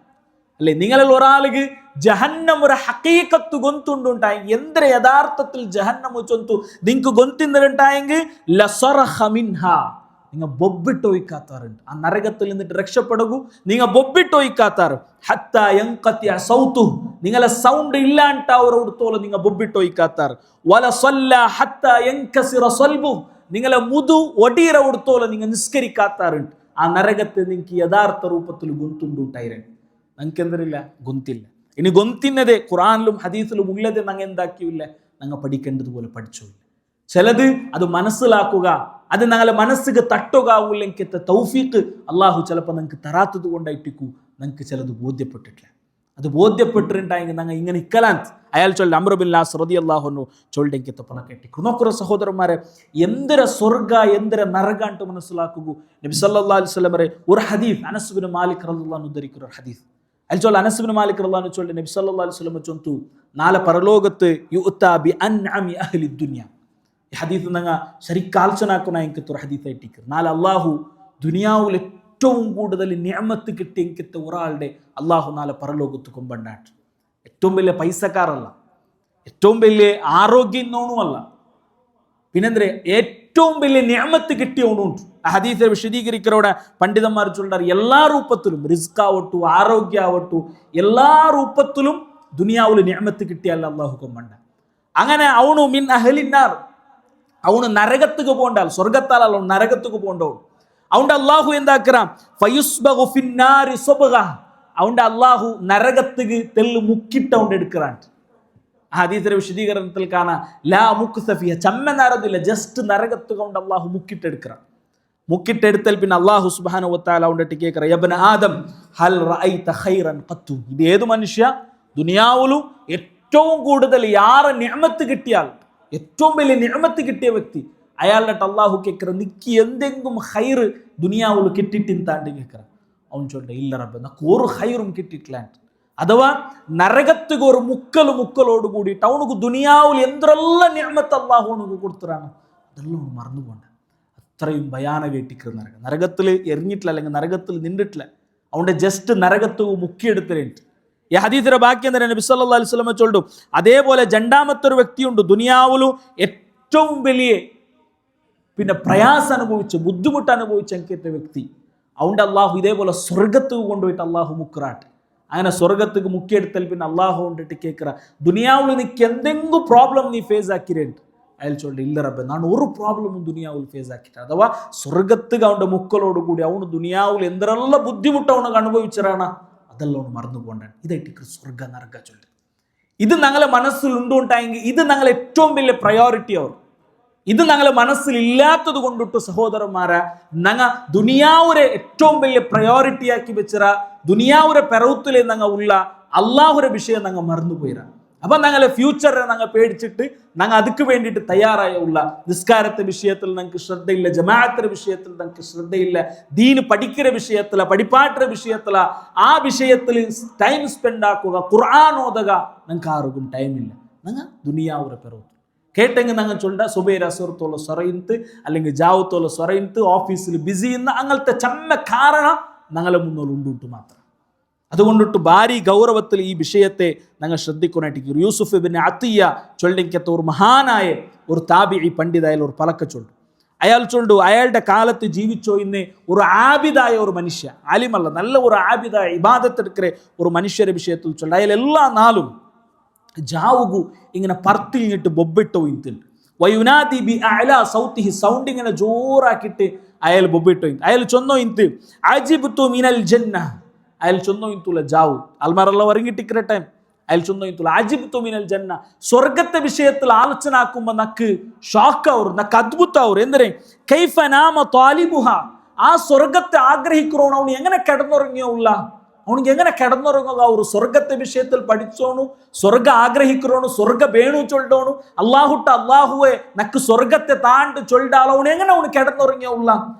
അല്ലെ നിങ്ങളിൽ ഒരാൾക്ക് ജഹന്നം ഒരു ഹഖീഖത്ത് ഗൊന്തുണ്ടായി, എന്ത്ര യഥാർത്ഥത്തിൽ ജഹന്നം ചൊന്തു നിങ്ങൾക്ക് ഗൊന്തിന്നിട്ടുണ്ടായെങ്കിൽ ലസറഖ മിൻഹാ, നിങ്ങൾ ബൊബ്ബിട്ടൊഴിക്കാത്താറുണ്ട്. ആ നരകത്തിൽ നിന്നിട്ട് രക്ഷപ്പെടുകൂ, നിങ്ങൾ ബൊബ്ബിട്ടൊഴിക്കാത്താറ്. ഹത്താ യൻഖതിഅ സൗതുഹു, നിങ്ങളെ സൗണ്ട് ഇല്ലാണ്ട് അവരോടത്തോളം നിങ്ങൾ ബൊബ്ബിട്ടൊഴിക്കാത്താറ്. വല സല്ല ഹത്താ യൻകസിറ സൽബുഹു, നിങ്ങളെ മുതു ഒടീര കൊടുത്തോളം നിങ്ങൾ നിസ്കരിക്കാത്താറുണ്ട്. ആ നരകത്തെ നിങ്ങൾക്ക് യഥാർത്ഥ രൂപത്തിൽ ഗുന്തുണ്ടായിരം. നിങ്ങൾക്ക് എന്തരില്ല? ഗുന്തില്ല. ഇനി ഗൊന്തിന്നതേ ഖുർആനിലും ഹദീസിലും ഉള്ളത് ഞങ്ങൾ എന്താക്കിയില്ല, ഞങ്ങൾ പഠിക്കേണ്ടതുപോലെ പഠിച്ചു. ചിലത് അത് മനസ്സിലാക്കുക, അത് ഞങ്ങളെ മനസ്സിക്ക് തട്ടുകാവൂല്ലെങ്കിൽ തൗഫീഖ് അള്ളാഹു ചിലപ്പോൾ നിങ്ങൾക്ക് തരാത്തത് കൊണ്ടായിട്ടിക്കൂ നിങ്ങൾക്ക് ചിലത് ബോധ്യപ്പെട്ടിട്ടില്ല. അത് ബോധ്യപ്പെട്ടിട്ടുണ്ടായെങ്കിൽ ഞങ്ങൾ ഇങ്ങനെ ഇക്കലാന്ത് അയാൾ ചൊല്ലി അംർ ബിൻ ലാസ് റളിയല്ലാഹു അൻഹു ചൊല്ലിക്ക് പണ കെട്ടിക്കു. നോക്കുക സഹോദരന്മാരെ, എന്തൊര സ്വർഗ എന്തൊര നരകാണ്ട് മനസ്സിലാക്കുക. നബി സല്ലല്ലാഹു അലൈഹി വസല്ലം ഒരു ഹദീസ് അനസ് ബിൻ മാലിക് റളിയല്ലാഹു അൻഹു ഉദ്ധരിക്കുന്ന ഒരു ഹദീസ്. അയാൾ ചൊല്ലി അനസ് ബിൻ മാലിക് റളിയല്ലാഹു അൻഹു ചൊല്ലി നബി സല്ലല്ലാഹു അലൈഹി വസല്ലം ചൊന്തു നാളെ പരലോകത്ത് യുഅ്താ ബി അൻഅമി അഹ്ലി ദുനിയ. ഈ ഹദീസ് ഞങ്ങൾ ശരിക്കും ആലോചനാക്കുന്ന എനിക്കത്തൊരു ഹദീസ് ആയിട്ടിരിക്കും. നാളെ അള്ളാഹു ദുനിയാവിൽ ഏറ്റവും കൂടുതൽ നിഅമത്ത് കിട്ടി എനിക്കത്തെ ഒരാളുടെ അള്ളാഹു നാളെ പരലോകത്ത് കൊമ്പണ്ടാട്ട്. ഏറ്റവും വലിയ പൈസക്കാരല്ല, ഏറ്റവും വലിയ ആരോഗ്യം എന്നോണുമല്ല, പിന്നെന്തേ ഏറ്റവും വലിയ നിഅമത്ത് കിട്ടിയോണുണ്ട്. ആ ഹദീസെ വിശദീകരിക്കുന്നവരുടെ പണ്ഡിതന്മാർ ചൊല്ലാറ് എല്ലാ രൂപത്തിലും റിസ്ക് ആവട്ടു ആരോഗ്യ ആവട്ടു എല്ലാ രൂപത്തിലും ദുനിയാവിൽ നിഅമത്ത് കിട്ടിയല്ല അള്ളാഹു കൊമ്പണ്ട. അങ്ങനെ അവണു മിൻ അഹ്ലിന്നാർ, അവന് നരകത്തുക്ക് പോകണ്ടാൽ സ്വർഗത്താൽ അവൻ നരകത്തുക്ക് പോകണ്ടവൻ. അവൻ്റെ അള്ളാഹു എന്താക്കാം ഫയുസ്ബഗു ഫിന്നാരി സുബ്ഗ, അവൻ്റെ അള്ളാഹു നരകത്തുക്ക് തെല്ല് മുക്കിട്ടവണ്ട് എടുക്കാൻ. ആ ഹദീസിന്റെ വിശദീകരണത്തിൽ കാണാം ലാ മുക്സഫിയ ചമ്മ നരതില്ല, ജസ്റ്റ് നരകത്തുക കൊണ്ട് അള്ളാഹു മുക്കിട്ടെടുക്കണം. മുക്കിട്ടെടുത്താൽ പിന്നെ അള്ളാഹു സുബ്ഹാനഹു വ തആല അവൻ്റെ കേൾക്കറ യബ്ന ആദം ഹൽ റഅയ്ത ഖൈറൻ ഖത്തു. ഇത് ഏത് മനുഷ്യ ദുനിയാവിലും ഏറ്റവും കൂടുതൽ യാറെ നിഅമത്ത് കിട്ടിയാൽ ഏറ്റവും വലിയ നിഅമത്ത് കിട്ടിയ വ്യക്തി അയാളുടെ അള്ളാഹു കേൾക്കറ നിക്ക് എന്തെങ്കിലും ഹൈറ് ദുനിയാവിൽ കിട്ടിട്ടിന്താണ്ട് കേൾക്കറ. അവൻ ചൊല്ല ഇല്ല റബ്ബേ നക്ക് ഒരു ഹൈറും കിട്ടിയിട്ടില്ല. അഥവാ നരകത്തുക്ക് ഒരു മുക്കലോട് കൂടിയിട്ട് അവനക്ക് ദുനിയാവിൽ എന്തെല്ലാം നിഅമത്ത് അള്ളാഹു അവനക്ക് കൊടുത്തറാണ് അതെല്ലാം അവന് മറന്നു പോകണ്ട. അത്രയും ഭയാനകേട്ടിക്കറ നരകം. നരകത്തിൽ എറിഞ്ഞിട്ടില്ല, അല്ലെങ്കിൽ നരകത്തിൽ നിന്നിട്ടില്ല, അവൻ്റെ ജസ്റ്റ് നരകത്ത് മുക്കിയെടുത്തിട്ടുണ്ട്. ഈ ഹദീസിന്റെ ബാക്കി എന്താ നബി സല്ലല്ലാഹു അലൈഹി വസല്ലം ചൊല്ലും. അതേപോലെ രണ്ടാമത്തെ ഒരു വ്യക്തിയുണ്ട് ദുനിയാവിലും ഏറ്റവും വലിയ പിന്നെ പ്രയാസം അനുഭവിച്ച് ബുദ്ധിമുട്ട് അനുഭവിച്ച എനിക്കത്തെ വ്യക്തി. അവൻ്റെ അള്ളാഹു ഇതേപോലെ സ്വർഗത്ത് കൊണ്ടുപോയിട്ട് അള്ളാഹു മുക്കറാട്ട്. അങ്ങനെ സ്വർഗത്തേക്ക് മുക്കിയെടുത്താൽ പിന്നെ അള്ളാഹു കൊണ്ടിട്ട് കേൾക്കറ ദുനിയാവിൽ നിനക്ക് എന്തെങ്കിലും പ്രോബ്ലം നീ ഫേസ് ആക്കിയിട്ട് അയാൾ ചൊല്ലി ഇല്ല റബ്ബേ ഞാൻ ഒരു പ്രോബ്ലമും ദുനിയാവിൽ ഫേസ് ആക്കിയിട്ട്. അഥവാ സ്വർഗത്തുക്ക് അവൻ്റെ മുക്കളോട് കൂടി അവന് ദുനിയാവിൽ എന്തെല്ലാം ബുദ്ധിമുട്ട് അവനക്ക് അനുഭവിച്ചറാണ് അതെല്ലാം അവന് മറന്നു പോകണ്ടാണ്. ഇതായിട്ട് സ്വർഗ നരക ചൊല്ലി. ഇത് ഞങ്ങളെ മനസ്സിൽ ഉണ്ടുണ്ടായെങ്കിൽ ഇത് ഞങ്ങളെ ഏറ്റവും വലിയ പ്രയോറിറ്റി അവർ. ഇത് ഞങ്ങളെ മനസ്സിൽ ഇല്ലാത്തത് കൊണ്ടിട്ട് സഹോദരന്മാരെ ഞങ്ങൾ ദുനിയാവുരെ ഏറ്റവും വലിയ പ്രയോറിറ്റി ആക്കി വെച്ചിറ ദുനിയാവുരെ പെറവുത്തിലെ ഞങ്ങൾ ഉള്ള അള്ളാഹുരെ വിഷയം ഞങ്ങൾ മറന്നുപോയിറ. അപ്പം ഞങ്ങളെ ഫ്യൂച്ചറെ ഞങ്ങൾ പേടിച്ചിട്ട് ഞങ്ങൾ അതുക്ക് വേണ്ടിയിട്ട് തയ്യാറായ ഉള്ള നിസ്കാരത്തെ വിഷയത്തിൽ ഞങ്ങൾക്ക് ശ്രദ്ധയില്ല, ജമാഅത്തിന്റെ വിഷയത്തിൽ ഞങ്ങൾക്ക് ശ്രദ്ധയില്ല, ദീന് പഠിക്കുന്ന വിഷയത്തില പഠിപ്പാട്ടിന്റെ വിഷയത്തില ആ വിഷയത്തിൽ ടൈം സ്പെൻഡ് ആക്കുക, ഖുർആൻ ഓതുക ഞങ്ങൾക്ക് ആർക്കും ടൈമില്ല. ഞങ്ങൾ ദുനിയാവുരെ പെറവുത്തു കേട്ടെങ്കിൽ ഞങ്ങൾ ചൊല്ല സുബൈർ അസുറത്തോളം സ്വറയിന്ത് അല്ലെങ്കിൽ ജാവത്തോളം സ്വറയിന്ത് ഓഫീസിൽ ബിസി ഇന്ന് അങ്ങനത്തെ ചമ്മ കാരണം ഞങ്ങളെ മുന്നോട്ട് ഉണ്ടുട്ട് മാത്രം. അതുകൊണ്ടിട്ട് ഭാരി ഗൗരവത്തിൽ ഈ വിഷയത്തെ ഞങ്ങൾ ശ്രദ്ധിക്കാനായിട്ട് യൂസുഫ് ഇബ്നു അത്തിയ ചൊല്ലിക്കത്തെ ഒരു മഹാനായ ഒരു താബിഈ പണ്ഡിതായ ഒരു പലക്ക ചൊല്ലു. അയാൾ ചൊല്ലു അയാളുടെ കാലത്ത് ജീവിച്ചോ ഇന്ന് ഒരു ആബിദായ ഒരു മനുഷ്യ, ആലിമല്ല നല്ല ഒരു ആബിദായ ഇബാദത്തെടുക്കുന്ന ഒരു മനുഷ്യരുടെ വിഷയത്തിൽ ചൊല്ലു. അയാൾ എല്ലാ നാളും ജാവുകു ഇങ്ങനെ പറത്തിങ്ങിട്ട് ബൊബിട്ടോ ഇന്തിൽ വയുനാദി ബി അഅലാ സൗതിഹി സൗണ്ട് ഇങ്ങനെ ജോറാക്കിയിട്ട് അയാൾ ബൊബിട്ടോ ഇന്ത് അയാൾ ചൊന്നോ ഇന്ത് അജിബ്തു മിനൽ ജന്ന അയാൾ ചൊന്നോ ഇന്തുല ജാവു അൽമാറല്ല വരങ്ങിട്ടിക്കുന്ന ടൈം അയാൾ ചൊന്നോ ഇന്തുല അജിബ്തു മിനൽ ജന്ന സ്വർഗത്തെ വിഷയത്തിൽ ആലോചന ആക്കുമ്പോൾ നക്ക് ഷോക്ക് അവർ നക്ക് അദ്ഭുത അവർ എന്തിനെ കൈഫ നാമ ത്വാലിബുഹ ആ സ്വർഗത്തെ ആഗ്രഹിക്കുന്നവണ് അവന് എങ്ങനെ കിടന്നുറങ്ങിയോ ഉള്ള അവനിക്ക് എങ്ങനെ കിടന്നുറങ്ങുക ഒരു സ്വർഗത്തെ വിഷയത്തിൽ പഠിച്ചോണു സ്വർഗ ആഗ്രഹിക്കുന്നോണു സ്വർഗ വേണു ചൊല്ലണു അള്ളാഹുട്ട അള്ളാഹുവെ നക്ക് സ്വർഗത്തെ താണ്ട് ചൊല്ലാലോ അവൻ എങ്ങനെ അവന് കിടന്നുറങ്ങിയ ഉള്ള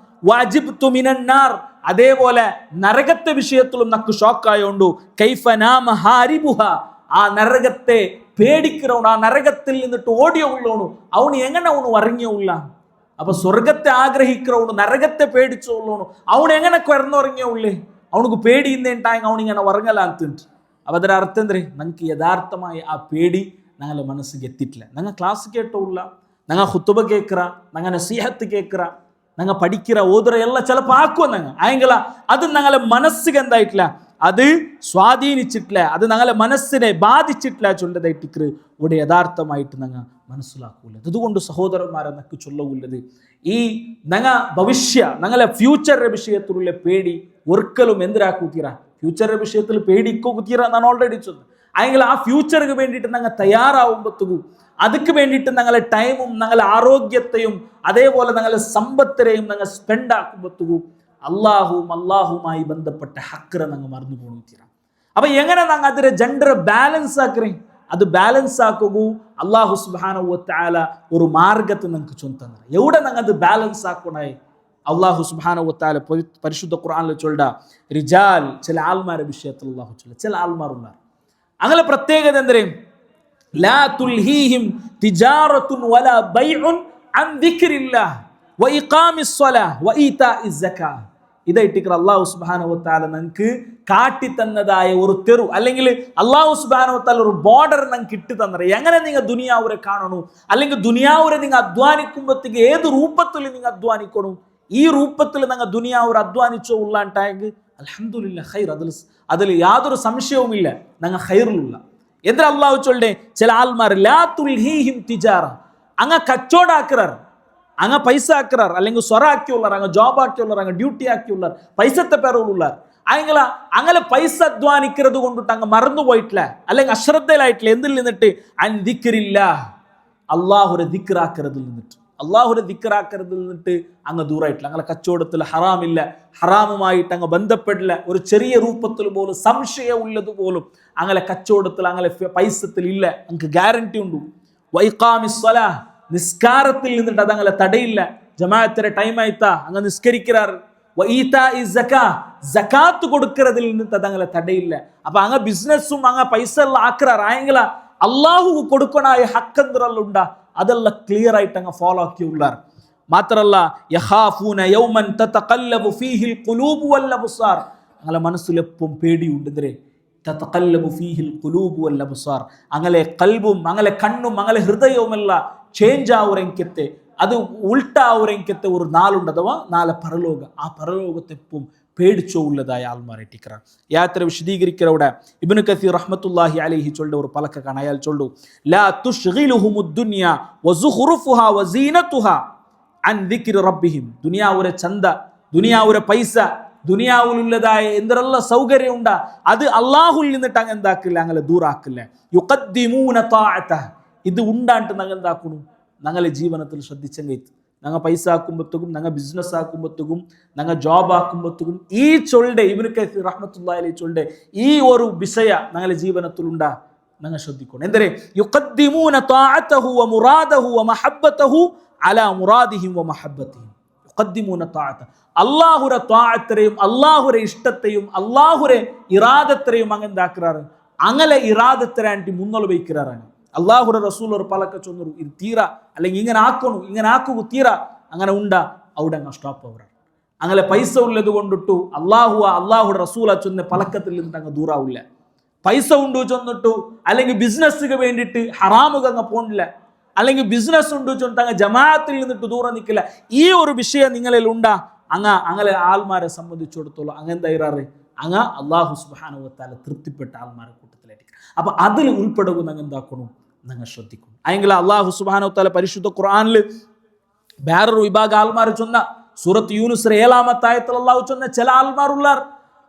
വാജിബ്തു മിനന്നാർ അതേപോലെ നരകത്തെ വിഷയത്തിലും നക്ക് ഷോക്കായോണ്ടു കൈഫ നാമ ഹാരിബുഹ ആ നരകത്തെ പേടിക്കുന്നവണ് ആ നരകത്തിൽ നിന്നിട്ട് ഓടിയ ഉള്ളോണു അവന് എങ്ങനെ അവന് ഉറങ്ങിയ ഉള്ള. അപ്പൊ സ്വർഗത്തെ ആഗ്രഹിക്കുന്നവണ് നരകത്തെ പേടിച്ചോള്ളോണു അവൻ എങ്ങനെ കിടന്നുറങ്ങിയ ഉള്ളേ അവനക്ക് പേടി ഇന്നേണ്ടായെങ്കിൽ അവനിങ്ങനെ ഉറങ്ങലാത്തുണ്ട്. അപ്പം അതിൻ്റെ അർത്ഥം എന്തേ ഞങ്ങൾക്ക് യഥാർത്ഥമായി ആ പേടി ഞങ്ങളുടെ മനസ്സിൽ എത്തിയിട്ടില്ല. ഞങ്ങൾ ക്ലാസ് കേട്ടോല്ല, ഞങ്ങൾ ഹുത്തുബ കേൾക്കിറ, ഞങ്ങൾ നസീഹത്ത് കേൾക്കിറ, ഞങ്ങൾ പഠിക്കിറ ഓതുറ എല്ലാം ചിലപ്പോൾ ആക്കുമോ ഞങ്ങൾ ആയെങ്കില അത് ഞങ്ങളെ മനസ്സിക്ക് എന്തായിട്ടില്ല, അത് സ്വാധീനിച്ചിട്ടില്ല, അത് ഞങ്ങളെ മനസ്സിനെ ബാധിച്ചിട്ടില്ല ചൊല്ലതായിട്ടിക്കറ് ഇവിടെ യഥാർത്ഥമായിട്ട് ഞങ്ങൾ മനസ്സിലാക്കൂല. അതുകൊണ്ട് സഹോദരന്മാരെ നക്ക് ചൊല്ലവുള്ളത് ഈ ഞങ്ങൾ ഭവിഷ്യ ഞങ്ങളെ ഫ്യൂച്ചറിന്റെ വിഷയത്തിലുള്ള പേടി ഒരിക്കലും എന്തിനാക്കൂത്തീറ ഫ്യൂച്ചറിന്റെ വിഷയത്തിൽ പേടിക്കോ കുത്തീറ എന്നാണ് ഓൾറെഡി ചൊന്നത്. അല്ലെങ്കിൽ ആ ഫ്യൂച്ചർക്ക് വേണ്ടിയിട്ട് ഞങ്ങൾ തയ്യാറാവുമ്പോഴത്തേക്കും അതിക്ക് വേണ്ടിയിട്ട് ഞങ്ങളെ ടൈമും ഞങ്ങളെ ആരോഗ്യത്തെയും അതേപോലെ ഞങ്ങളെ സമ്പത്തിനെയും ഞങ്ങൾ സ്പെൻഡ് ആക്കുമ്പോഴത്തേക്കും അള്ളാഹുമായി ബന്ധപ്പെട്ട ഹക്കറ ഞങ്ങൾ മറന്നു പോകുന്നു തീരാം. അപ്പൊ എങ്ങനെ ഞങ്ങൾ അതിരെ ജെൻഡർ ബാലൻസ് ആക്കറേ? അത് ബാലൻസ് ആക്കുകൂ അള്ളാഹു സുബ്ഹാനഹു വ തആല ഒരു മാർഗത്തെ ഞങ്ങൾക്ക് ചൊന്തന്ന. എവിടെ ഞങ്ങൾ അത് ബാലൻസ് ആക്കണേ? അള്ളാഹു സുബ്ഹാനഹു വ തആല പരിശുദ്ധ ഖുർആനിൽ ചൊല്ല റിജാൽ, ചില ആൾമാരെ വിഷയത്തിൽ അള്ളാഹു ചൊല്ല. ചില ആൾമാരുള്ള അങ്ങനെ പ്രത്യേകത എന്തേ? ലാ തുൽഹീഹിം തിജാറത്തുൻ വലാ ബൈഉൻ അൻ ദിക്രില്ലാഹ് വ ഇഖാമിസ് സ്വലാഹ് വ ഈതാഇസ് സകാത്ത്. ഇതായിട്ട് അള്ളാഹു സുബ്ഹാനഹു വ തആല നമുക്ക് കാട്ടി തന്നതായ ഒരു തെരു, അല്ലെങ്കിൽ അള്ളാഹു സുബ്ഹാനഹു വ തആല ഒരു ബോർഡർ നമുക്ക് ഇട്ട് തന്നത്. എങ്ങനെ നിങ്ങൾ ദുനിയാവുരെ കാണണു, അല്ലെങ്കിൽ ദുനിയാവുരെ നിങ്ങൾ അധ്വാനിക്കുമ്പോഴത്തേക്ക് ഏത് രൂപത്തിൽ നിങ്ങൾ അധ്വാനിക്കണം? ഈ രൂപത്തിൽ നിങ്ങൾ ദുനിയാവുരെ അധ്വാനിച്ചോ ഉള്ളാണ്ടായെങ്കിൽ അൽഹംദുലില്ലാഹ് ഖൈർ, അതിൽ യാതൊരു സംശയവുമില്ല, ഞങ്ങൾ ഖൈറിലുള്ള. എന്തിനാ അള്ളാഹു ചൊല്ലേ ചില ആൾമാർ ലാ തുൽഹീഹിം തിജാറ, അങ്ങ് കച്ചവടാക്കുറാർ, അങ്ങ് പൈസ ആക്കുറാർ, അല്ലെങ്കിൽ സ്വറ ആക്കിയുള്ളാർ, അങ്ങ് ജോബ് ആക്കിയുള്ളാർ, അങ്ങ് ഡ്യൂട്ടി ആക്കിയുള്ളാർ, പൈസത്തെ പേരുള്ളാർ. അങ്ങനെ പൈസ അധ്വാനിക്കുന്നത് കൊണ്ടിട്ട് അങ്ങ് മറന്നുപോയിട്ടില്ല, അല്ലെങ്കിൽ അശ്രദ്ധയിലായിട്ടില്ല. എന്തിൽ നിന്നിട്ട്? അൻ ദിക്രില്ലാഹ്, അള്ളാഹുരെ ദിക്റാക്കരുതിൽ നിന്നിട്ട്, അള്ളാഹുരെ ദിക്റാക്കരുതിൽ നിന്നിട്ട് അങ്ങ് ദൂരായിട്ടില്ല. അങ്ങനെ കച്ചവടത്തിൽ ഹറാമില്ല, ഹറാമുമായിട്ട് അങ്ങ് ബന്ധപ്പെടില്ല, ഒരു ചെറിയ രൂപത്തിൽ പോലും സംശയം ഉള്ളത് പോലും അങ്ങനെ കച്ചവടത്തിൽ അങ്ങനെ പൈസത്തിൽ ഇല്ല, നമുക്ക് ഗ്യാരണ്ടി ഉണ്ട്. വൈഖാമിസ് സ്വലാഹ്, നിസ്കാരത്തിൽ നിന്നിട്ട് അതങ്ങനെ തടയില്ല. ജമാഅത്തിന്റെ ടൈം ആയിത്താ അങ്ങ് നിസ്കരിക്കാറ്. വഈതാഇസ് സകാത്ത്, സകാത്ത് കൊടുക്കുന്നതിൽ നിന്നിട്ട് അതങ്ങനെ തടയില്ല. അപ്പൊ അങ്ങ് ബിസിനസ്സും അങ്ങ് പൈസ എല്ലാം ആക്കുറാർ ആയെങ്കില അള്ളാഹു കൊടുക്കണായ ഹക്കെന്തറെല്ലാം ഉണ്ടാ, അതെല്ലാം ക്ലിയർ ആയിട്ട് അങ്ങ് ഫോളോ ആക്കിയുള്ളാർ. മാത്രല്ല യഖാഫൂന യൗമൻ തതഖല്ലബു ഫീഹിൽ ഖുലൂബു വൽ അബ്സാർ, അങ്ങനെ മനസ്സിലെപ്പം പേടിയുണ്ട്. എന്തേ? തതഖല്ലബു ഫീഹിൽ ഖുലൂബു വൽ അബ്സാർ, അങ്ങനെ ഖൽബും അങ്ങനെ കണ്ണും അങ്ങനെ ഹൃദയവുമെല്ലാം ചേഞ്ച് ആവുരെങ്കത്തെ, അത് ഉൾട്ടാവുരെങ്കത്തെ ഒരു നാളുണ്ട്, അഥവാ നാളെ പരലോക. ആ പരലോകത്തെപ്പം പേടിച്ചോ ഉള്ളതായ ആൾമാരെട്ടിക്கிறார். യാത്ര വിശദീകരിக்கிறവിടെ ഇബ്നു കസീർ റഹ്മത്തുള്ളാഹി അലൈഹി ചൊല്ല ഒരു പലക്ക കാണാൻ. അയാൾ ചൊല്ലു ലാ തുശ്ഗിലുഹുമുദ് ദുനിയ വസുഖ്റുഫുഹാ വസീനതുഹാ അൻ ദിക്രി റബ്ബിഹിം. ദുനിയാവുരെ ചന്ത, ദുനിയാവുരെ പൈസ, ദുനിയാവിലുള്ളതായ എന്തെല്ലാം സൗകര്യം ഉണ്ടാ, അത് അള്ളാഹുൽ നിന്നിട്ട് അങ്ങ് എന്താക്കില്ല, അങ്ങനെ ദൂരാക്കില്ല. യുഖദ്ദിമൂന താഅതഹ്, ഇത് ഉണ്ടാണ്ട് ഞങ്ങൾ എന്താക്കണു? ഞങ്ങളെ ജീവനത്തിൽ ശ്രദ്ധിച്ചെങ്കിൽ ഞങ്ങൾ പൈസ ആക്കുമ്പോഴത്തേക്കും, ഞങ്ങൾ ബിസിനസ് ആക്കുമ്പോഴത്തേക്കും, ഞങ്ങൾ ജോബ് ആക്കുമ്പോഴത്തേക്കും ഈ ചൊല്ലെ ഇബ്നു കസീർ റഹ്മത്തുള്ളാഹി അലൈഹി ചൊല്ലെ ഈ ഒരു വിഷയ ഞങ്ങളെ ജീവിതത്തിലുണ്ടാ, ഞങ്ങൾ ശ്രദ്ധിക്കണം. എന്തേ? യുഖദ്ദിമൂന താഅതഹു വ മുറാദഹു വ മഹബ്ബതഹു അലാ മുറാദിഹിം വ മഹബ്ബതിഹിം. യുഖദ്ദിമൂന താഅത, അല്ലാഹുരെ താഅത്തിനെയും അല്ലാഹുരെ ഇഷ്ടത്തെയും അല്ലാഹുരെ ഇറാദത്തിനെയും അങ്ങ് എന്താക്കുറാറ്? അങ്ങനെ ഇറാദത്തിനായിട്ട് മുന്നോട്ട് വയ്ക്കാറാണ്. അള്ളാഹുടെ റസൂൽ ഒരു പലക്കെ ചൊന്നു ഇത് തീര, അല്ലെങ്കിൽ ഇങ്ങനെ ആക്കണു, ഇങ്ങനെ ആക്കുക തീര, അങ്ങനെ ഉണ്ടാ, അവിടെ അങ്ങ് സ്റ്റോപ്പ് ആവുക. അങ്ങനെ പൈസ ഉള്ളത് കൊണ്ടിട്ടു അള്ളാഹുടെ റസൂല ചൊന്ന പലക്കത്തിൽ നിന്നിട്ട് അങ്ങ് ദൂരാവില്ല. പൈസ ഉണ്ടു ചൊന്നിട്ടു അല്ലെങ്കിൽ ബിസിനസ്സിന് വേണ്ടിയിട്ട് ഹറാമുക അങ്ങ് പോണില്ല, അല്ലെങ്കിൽ ബിസിനസ് ഉണ്ടു ചൊന്നിട്ട് അങ്ങ് ജമാഅത്തിൽ നിന്നിട്ട് ദൂരം നിൽക്കില്ല. ഈ ഒരു വിഷയം നിങ്ങളിൽ ഉണ്ടാ, അങ്ങനെ ആൾമാരെ സംബന്ധിച്ചിടത്തോളം അങ്ങെന്താ ഇറാറ്? അങ്ങ് അള്ളാഹു സുബ്ഹാനഹു വ തആല തൃപ്തിപ്പെട്ട ആൾമാരെ കൂട്ടത്തിലായിരിക്കും. അപ്പൊ അതിൽ ഉൾപ്പെടുക അങ്ങ് എന്താക്കണം? നിങ്ങൾ ശ്രദ്ധിക്കും. അയെങ്കിൽ അള്ളാഹു സുബ്ഹാനഹു വ തആല പരിശുദ്ധ ഖുർആനിൽ വേറൊരു വിഭാഗ ആൾമാർ ചൊന്ന സൂറത്ത് യൂനുസ് 7-ാമത്തെ ആയത്തിൽ അള്ളാഹു ചൊന്ന ചില ആൾമാരുള്ളാർ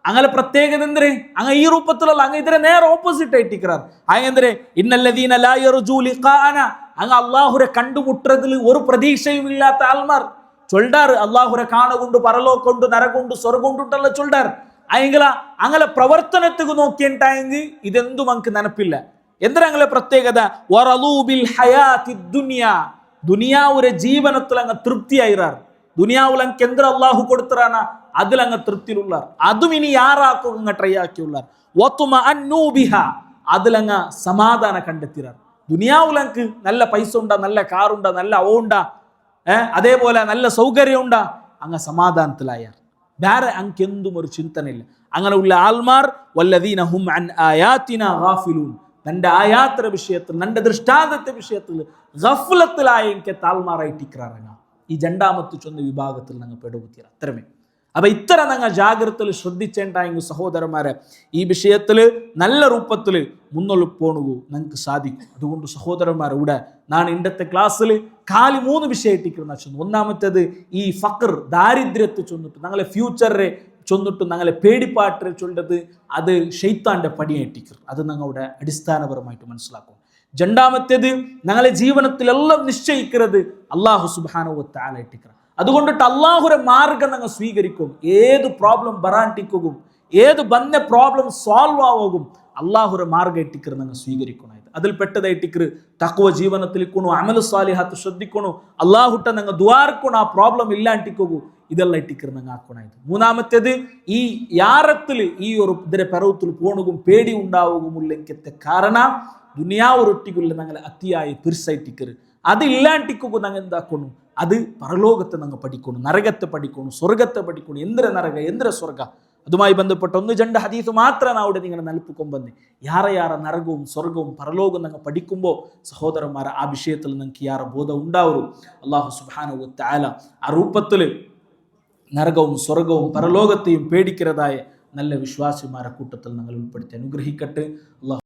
അങ്ങനെ പ്രത്യേകത എന്തേ? അങ്ങ് ഈ രൂപത്തിലുള്ള അങ്ങ് ഇതിനെ നേരെ ഓപ്പോസിറ്റ് ആയിട്ടിക്കാർ. അങ്ങെന്തേ? ഇന്നല്ലദീന ലാ യർജൂ ലിഖാഅന, അങ്ങ് അള്ളാഹുരെ കണ്ടുമുട്ടുന്നതിൽ ഒരു പ്രതീക്ഷയും ഇല്ലാത്ത ആൾമാർ ചൊല്ലാർ. അള്ളാഹുരെ കാണുകൊണ്ട് പരലോകൊണ്ട് നരകൊണ്ട് സ്വർഗൊണ്ടുണ്ടല്ല ചൊല്ലാർ. അയെങ്കില അങ്ങനെ പ്രവർത്തനത്തിക്ക് നോക്കിയിട്ടായെങ്കിൽ ഇതെന്തും നമുക്ക് നനപ്പില്ല. എന്തിനാ പ്രത്യേകത? ദുനിയാവുരെ ജീവനത്തിൽ അങ്ങ് തൃപ്തിയായിറാർ. ദുനിയാവിൽ അങ്ങ് എന്ത് അള്ളാഹു കൊടുത്തറാണ് അതിലങ്ങ് തൃപ്തിയിലുള്ളാർ. അതും ഇനി ആറാക്കും അങ്ങ് ട്രൈ ആക്കിയുള്ളാർ. അതിലങ്ങ് സമാധാനം കണ്ടെത്തിറാർ. ദുനിയാവിലങ്ങ് നല്ല പൈസ ഉണ്ടാ, നല്ല കാറുണ്ടാ, നല്ല ഓണ്ടാ, അതേപോലെ നല്ല സൗകര്യം ഉണ്ടാ, അങ്ങ് സമാധാനത്തിലായാർ. വേറെ അങ്ങ് എന്തും ഒരു ചിന്തനയില്ല. അങ്ങനെ ഉള്ള ആൾമാർ വല്ലദീന ഹും അൻ ആയാതിനാ ഗാഫിലൂൻ, തൻ്റെ ആയാത്ര വിഷയത്തിൽ, തൻ്റെ ദൃഷ്ടാന്തത്തെ വിഷയത്തിൽ ഗഫ്ലത്തിലായ എനിക്ക് താൽമാറായിട്ടിക്കാറങ്ങ. ഈ രണ്ടാമത്തെ ചൊന്ന വിഭാഗത്തിൽ ഞങ്ങൾ പെടുകുത്തിയ അത്രമേ. അപ്പൊ ഇത്തരം ഞങ്ങൾ ജാഗ്രതയിൽ ശ്രദ്ധിച്ചേണ്ടായെങ്കിൽ സഹോദരന്മാരെ ഈ വിഷയത്തിൽ നല്ല രൂപത്തിൽ മുന്നോട്ട് പോണു ഞങ്ങൾക്ക് സാധിക്കും. അതുകൊണ്ട് സഹോദരന്മാരെ ഇവിടെ ഞാൻ ഇന്നത്തെ ക്ലാസ്സിൽ 3 വിഷയമായിട്ടിരിക്കുന്ന ചൊന്നു. ഒന്നാമത്തേത് ഈ ഫഖർ, ദാരിദ്ര്യത്തെ ചൊന്നിട്ട് ഞങ്ങളെ ഫ്യൂച്ചറെ ചൊന്നിട്ട് ഞങ്ങളെ പേടിപ്പാട്ട് ചൊല്ലത് അത് ഷെയ്ത്താന്റെ പണിയേറ്റിക്കർ. അത് ഞങ്ങളുടെ അടിസ്ഥാനപരമായിട്ട് മനസ്സിലാക്കും. രണ്ടാമത്തേത് ഞങ്ങളെ ജീവിതത്തിലെല്ലാം നിശ്ചയിക്കുന്നത് അള്ളാഹു സുബ്ഹാനഹു വ തആല ഇട്ടിക്കർ. അതുകൊണ്ടിട്ട് അള്ളാഹുരെ മാർഗം ഞങ്ങൾ സ്വീകരിക്കും. ഏത് പ്രോബ്ലം ബറാണ്ടിക്കും, ഏത് ബന്ന പ്രോബ്ലം സോൾവ് ആവും, അള്ളാഹുരെ മാർഗം ഇട്ടിക്കർ ഞങ്ങൾ സ്വീകരിക്കണം. അതിൽ പെട്ടതായിട്ടിക്കർ തഖ്വ ജീവിതത്തിൽ കൊണു, അമലു സാലിഹാത്ത് ശ്രദ്ധിക്കണു, അള്ളാഹുട്ട ഞങ്ങൾ ദ്വാരക്കണം, ആ പ്രോബ്ലം ഇല്ലാണ്ടിക്കൂ, ഇതെല്ലാം ഇട്ടിക്കർ ഞങ്ങൾ ആക്കണം. മൂന്നാമത്തേത് ഈ യാറത്തിൽ ഈ ഒരു ഇതിരെ പെറവത്തിൽ പോണുകും പേടി ഉണ്ടാവുകയില്ലെങ്കത്തെ കാരണം ദുനിയാവൊരൊട്ടിക്കുള്ള ഞങ്ങൾ അത്തിയായി തീർച്ചയായിട്ടിക്കർ അത് ഇല്ലാണ്ടിക്കൂ. ഞങ്ങൾ എന്താക്കണം, അത് പരലോകത്തെ ഞങ്ങൾ പഠിക്കണം, നരകത്തെ പഠിക്കണം, സ്വർഗത്തെ പഠിക്കണം. എന്തിര നരക എന്തിര സ്വർഗ, അതുമായി ബന്ധപ്പെട്ട 1-2 ഹദീസ് മാത്രം അവിടെ നിങ്ങൾ നൽപ്പിക്കൊമ്പന്ന് യാറ നരകവും സ്വർഗവും പരലോകവും ഞങ്ങൾ പഠിക്കുമ്പോൾ സഹോദരന്മാരെ ആ വിഷയത്തിൽ നിങ്ങൾക്ക് യാറ ബോധം ഉണ്ടാവും. അല്ലാഹു സുബ്ഹാനഹു വ തആല ആ രൂപത്തിൽ നരകവും സ്വർഗവും പരലോകത്തെയും പേടിക്കുന്നതായ നല്ല വിശ്വാസിമാരെ കൂട്ടത്തിൽ ഞങ്ങൾ ഉൾപ്പെടുത്തി അനുഗ്രഹിക്കട്ടെ. അല്ലാഹു